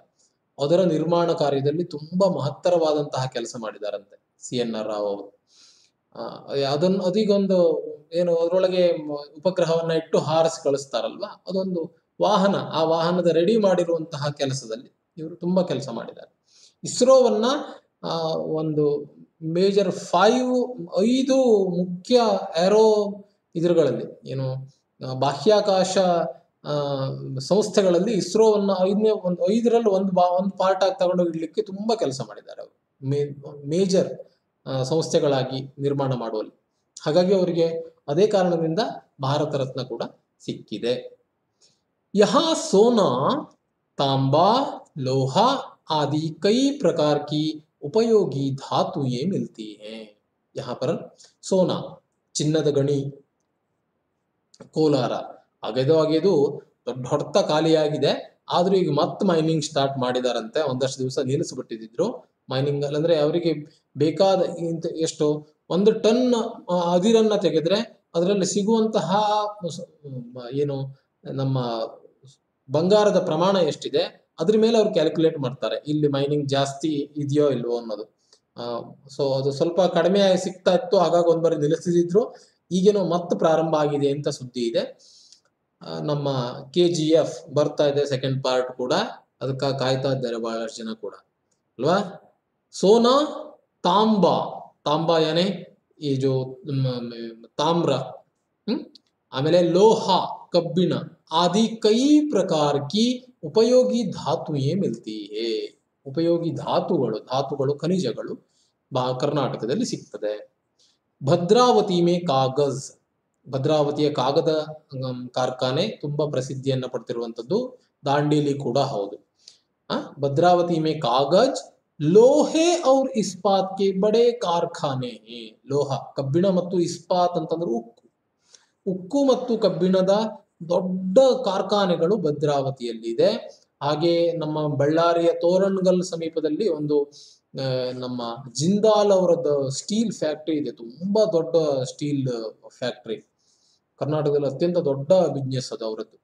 ಅದರ ನಿರ್ಮಾಣ ಕಾರ್ಯದಲ್ಲಿ ತುಂಬಾ ಮಹತ್ತರವಾದಂತಹ ಕೆಲಸ ಮಾಡಿದಾರಂತೆ CNR ರಾವ್ ಅವರು. ಅದೀಗೊಂದು ಏನು ಅದರೊಳಗೆ ಉಪಗ್ರಹವನ್ನ ಇಟ್ಟು ಹಾರಿಸಿ ಕಳಿಸ್ತಾರಲ್ವಾ, ಅದೊಂದು ವಾಹನ, ಆ ವಾಹನದ ರೆಡಿ ಮಾಡಿರುವಂತಹ ಕೆಲಸದಲ್ಲಿ ಇವರು ತುಂಬಾ ಕೆಲಸ ಮಾಡಿದ್ದಾರೆ. ಇಸ್ರೋವನ್ನ ಒಂದು ಮೇಜರ್ 5 ಮುಖ್ಯ ಏರೋ ಇದ್ರಗಳಲ್ಲಿ ಏನು ಬಾಹ್ಯಾಕಾಶ ಸಂಸ್ಥೆಗಳಲ್ಲಿ ಇಸ್ರೋವನ್ನ 5ರಲ್ಲಿ ಒಂದು ಪಾರ್ಟ್ ಆಗಿ ತಗೊಂಡೋಗಿ ಇಡ್ಲಿಕ್ಕೆ ತುಂಬಾ ಕೆಲಸ ಮಾಡಿದ್ದಾರೆ ಅವರು, ಮೇಜರ್ ಸಂಸ್ಥೆಗಳಾಗಿ ನಿರ್ಮಾಣ ಮಾಡುವಲ್ಲಿ. ಹಾಗಾಗಿ ಅವರಿಗೆ ಅದೇ ಕಾರಣದಿಂದ ಭಾರತ ರತ್ನ ಕೂಡ ಸಿಕ್ಕಿದೆ. ಯಹಾ ಸೋನಾ, ತಾಂಬಾ, ಲೋಹ आदि कई प्रकार की उपयोगी धातुएं मिलती हैं। यहाँ पर सोना, ಚಿನ್ನದ ಗಣಿ, ಕೋಲಾರ ಅಗೆದು ದೊಡ್ಡ ಹೊಡೆತ ಖಾಲಿಯಾಗಿದೆ. ಆದ್ರೂ ಈಗ ಮತ್ತೆ ಮೈನಿಂಗ್ ಸ್ಟಾರ್ಟ್ ಮಾಡಿದಾರಂತೆ. ಒಂದಷ್ಟು ದಿವಸ ನಿಲ್ಲಿಸ್ಬಿಟ್ಟಿದ್ರು ಮೈನಿಂಗ್ ಅಲ್ಲಿ. ಅಂದ್ರೆ ಅವರಿಗೆ ಬೇಕಾದ ಎಷ್ಟು 1 ಟನ್ ಅದಿರನ್ನ ತೆಗೆದ್ರೆ ಅದರಲ್ಲಿ ಸಿಗುವಂತಹ ಏನು ನಮ್ಮ ಬಂಗಾರದ ಪ್ರಮಾಣ ಎಷ್ಟಿದೆ ಅದ್ರ ಮೇಲೆ ಅವ್ರು ಕ್ಯಾಲ್ಕುಲೇಟ್ ಮಾಡ್ತಾರೆ, ಇಲ್ಲಿ ಮೈನಿಂಗ್ ಜಾಸ್ತಿ ಇದೆಯೋ ಇಲ್ವೋ ಅನ್ನೋದು. ಸೊ ಅದು ಸ್ವಲ್ಪ ಕಡಿಮೆ ಸಿಗ್ತಾ ಇತ್ತು, ಹಾಗಾಗಿ ಒಂದ್ಬಾರಿ ನಿಲ್ಲಿಸಿದ್ರು. ಈಗೇನೋ ಮತ್ತೆ ಪ್ರಾರಂಭ ಆಗಿದೆ ಅಂತ ಸುದ್ದಿ ಇದೆ. ನಮ್ಮ KGF ಬರ್ತಾ ಇದೆ, ಸೆಕೆಂಡ್ ಪಾರ್ಟ್ ಕೂಡ, ಅದಕ್ಕಾಗಿ ಕಾಯ್ತಾ ಇದ್ದಾರೆ ಬಹಳಷ್ಟು ಜನ ಕೂಡ ಅಲ್ವಾ. ಸೋನಾ, ತಾಂಬಾ ಯಾನೆ ಈ ಜೋ ತಾಮ್ರ, ಆಮೇಲೆ ಲೋಹ ಕಬ್ಬಿಣ, ಆದಿ ಕೈ ಪ್ರಕಾರ ಕಿ ಉಪಯೋಗಿ ಧಾತುಯೇ ಮಿಲ್ತಿ ಹೇ. ಉಪಯೋಗಿ ಧಾತುಗಳು ಖನಿಜಗಳು ಕರ್ನಾಟಕದಲ್ಲಿ ಸಿಗ್ತದೆ. ಭದ್ರಾವತಿ ಮೇ ಕಾಗಜ್, ಭದ್ರಾವತಿಯ ಕಾಗದ ಕಾರ್ಖಾನೆ ತುಂಬಾ ಪ್ರಸಿದ್ಧಿಯನ್ನ ಪಡ್ತಿರುವಂತದ್ದು. ದಾಂಡೇಲಿ ಕೂಡ ಹೌದು. ಭದ್ರಾವತಿ ಮೇ ಕಾಗಜ್, ಲೋಹೆ ಔರ್ ಇಸ್ಪಾತ್ ಕೆ ಬಡೆ ಕಾರ್ಖಾನೆ. ಲೋಹ, ಕಬ್ಬಿಣ ಮತ್ತು ಇಸ್ಪಾತ್ ಅಂತಂದ್ರೆ ಉಕ್ಕು ಮತ್ತು ಕಬ್ಬಿಣದ ದೊಡ್ಡ ಕಾರ್ಖಾನೆಗಳು ಭದ್ರಾವತಿಯಲ್ಲಿದೆ. ಹಾಗೆ ನಮ್ಮ ಬಳ್ಳಾರಿಯ ತೋರಣಗಲ್ ಸಮೀಪದಲ್ಲಿ ಒಂದು ನಮ್ಮ ಜಿಂದಾಲ್ ಅವರದ್ದು ಸ್ಟೀಲ್ ಫ್ಯಾಕ್ಟರಿ ಇದೆ, ತುಂಬಾ ದೊಡ್ಡ ಸ್ಟೀಲ್ ಫ್ಯಾಕ್ಟರಿ, ಕರ್ನಾಟಕದಲ್ಲಿ ಅತ್ಯಂತ ದೊಡ್ಡ ಬಿಸ್ನೆಸ್ ಅದು ಅವರದ್ದು.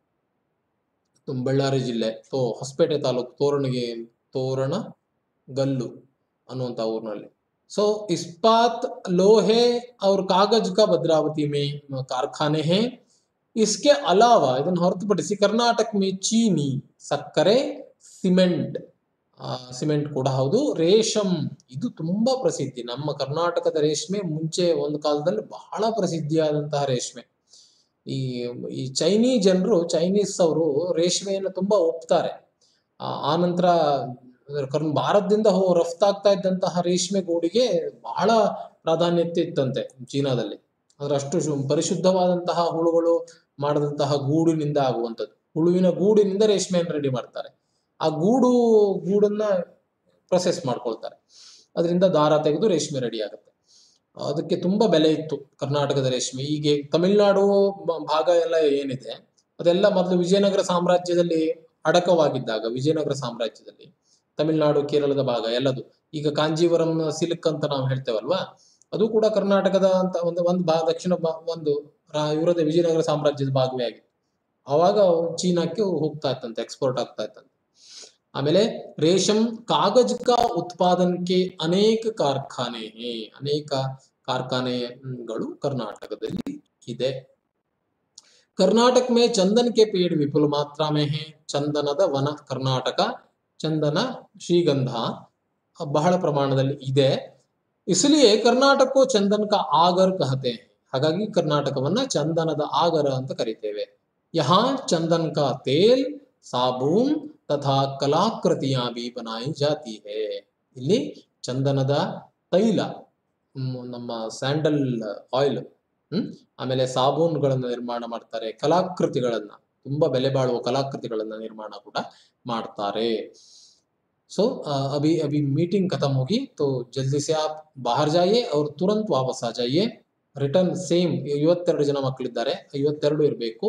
ಬಳ್ಳಾರಿ ಜಿಲ್ಲೆ ಹೊಸಪೇಟೆ ತಾಲೂಕು ತೋರಣಗಲ್ಲು ಅನ್ನುವಂಥ ಊರಿನಲ್ಲಿ. सो इस्पात लोहे और कागज का भद्रावती में कारखाने हैं. इसके अलावा ಇದನ್ನು ಹೊರತುಪಡಿಸಿ ಕರ್ನಾಟಕ में ಚೀನಿ, ಸಕ್ಕರೆ, ಸಿಮೆಂಟ್ ಕೂಡ ಹೌದು. ರೇಷಮ್ ಇದು ತುಂಬಾ ಪ್ರಸಿದ್ಧಿ. ನಮ್ಮ ಕರ್ನಾಟಕದ ರೇಷ್ಮೆ ಮುಂಚೆ ಒಂದು ಕಾಲದಲ್ಲಿ ಬಹಳ ಪ್ರಸಿದ್ಧಿಯಾದಂತಹ ರೇಷ್ಮೆ. ಈ ಚೈನೀಸ್ ಅವರು ರೇಷ್ಮೆಯನ್ನು ತುಂಬಾ ಒಪ್ತಾರೆ. ಆ ನಂತರ ಭಾರತದಿಂದ ರಫ್ತಾಗ್ತಾ ಇದ್ದಂತಹ ರೇಷ್ಮೆ ಗೂಡಿಗೆ ಬಹಳ ಪ್ರಾಧಾನ್ಯತೆ ಇತ್ತಂತೆ ಚೀನಾದಲ್ಲಿ. ಅಂದ್ರೆ ಅಷ್ಟು ಪರಿಶುದ್ಧವಾದಂತಹ ಹುಳುಗಳು ಮಾಡಿದಂತಹ ಗೂಡಿನಿಂದ ಆಗುವಂಥದ್ದು. ಹುಳುವಿನ ಗೂಡಿನಿಂದ ರೇಷ್ಮೆಯನ್ನು ರೆಡಿ ಮಾಡ್ತಾರೆ. ಆ ಗೂಡನ್ನ ಪ್ರೊಸೆಸ್ ಮಾಡ್ಕೊಳ್ತಾರೆ, ಅದರಿಂದ ದಾರ ತೆಗೆದು ರೇಷ್ಮೆ ರೆಡಿ ಆಗುತ್ತೆ. ಅದಕ್ಕೆ ತುಂಬಾ ಬೆಲೆ ಇತ್ತು ಕರ್ನಾಟಕದ ರೇಷ್ಮೆ. ಈಗ ತಮಿಳುನಾಡು ಭಾಗ ಎಲ್ಲ ಏನಿದೆ ಅದೆಲ್ಲ ಮೊದಲು ವಿಜಯನಗರ ಸಾಮ್ರಾಜ್ಯದಲ್ಲಿ ಅಡಕವಾಗಿದ್ದಾಗ, ವಿಜಯನಗರ ಸಾಮ್ರಾಜ್ಯದಲ್ಲಿ ತಮಿಳುನಾಡು, ಕೇರಳದ ಭಾಗ ಎಲ್ಲದು, ಈಗ ಕಾಂಜೀವರಂ ಸಿಲ್ಕ್ ಅಂತ ನಾವು ಹೇಳ್ತೇವಲ್ವಾ, ಅದು ಕೂಡ ಕರ್ನಾಟಕದ ಅಂತ ಒಂದು ದಕ್ಷಿಣ ಇವರದ ವಿಜಯನಗರ ಸಾಮ್ರಾಜ್ಯದ ಭಾಗವೇ ಆಗಿತ್ತು. ಅವಾಗ ಚೀನಾಕ್ಕೆ ಹೋಗ್ತಾ ಇತ್ತಂತೆ, ಎಕ್ಸ್ಪೋರ್ಟ್ ಆಗ್ತಾ ಇತ್ತಂತೆ. ಆಮೇಲೆ ರೇಷಮ್ ಕಾಗಜ್ ಕಾ ಉತ್ಪಾದನಕ್ಕೆ ಅನೇಕ ಕಾರ್ಖಾನೆಗಳು ಕರ್ನಾಟಕದಲ್ಲಿ ಇದೆ. कर्नाटक में चंदन के पेड़ विपुल मात्रा में है. ಚಂದನದ ವನ ಕರ್ನಾಟಕ, ಚಂದನ, ಶ್ರೀಗಂಧ ಬಹಳ ಪ್ರಮಾಣದಲ್ಲಿ ಇದೆ. इसलिए कर्नाटक को चंदन का आगर कहते हैं. ಹಾಗಾಗಿ ಕರ್ನಾಟಕವನ್ನ ಚಂದನದ ಆಗರ ಅಂತ ಕರೀತೇವೆ. यहाँ चंदन का तेल, साबुन तथा कलाकृतियां भी बनाई जाती है. ಇಲ್ಲಿ ಚಂದನದ ತೈಲ, ನಮ್ಮ ಸ್ಯಾಂಡಲ್ ಆಯಿಲ್, ಆಮೇಲೆ ಸಾಬೂನ್ಗಳನ್ನು ನಿರ್ಮಾಣ ಮಾಡ್ತಾರೆ, ಕಲಾಕೃತಿಗಳನ್ನ, ತುಂಬಾ ಬೆಲೆ ಬಾಳುವ ಕಲಾಕೃತಿಗಳನ್ನ ನಿರ್ಮಾಣ ಕೂಡ ಮಾಡ್ತಾರೆ. सो अभी मीटिंग खत्म होगी तो जल्दी से आप बाहर जाइए और तुरंत वापस आ जाइए. ರಿಟರ್ನ್ ಸೇಮ್ 52 ಜನ ಮಕ್ಕಳಿದ್ದಾರೆ, 52 ಇರಬೇಕು.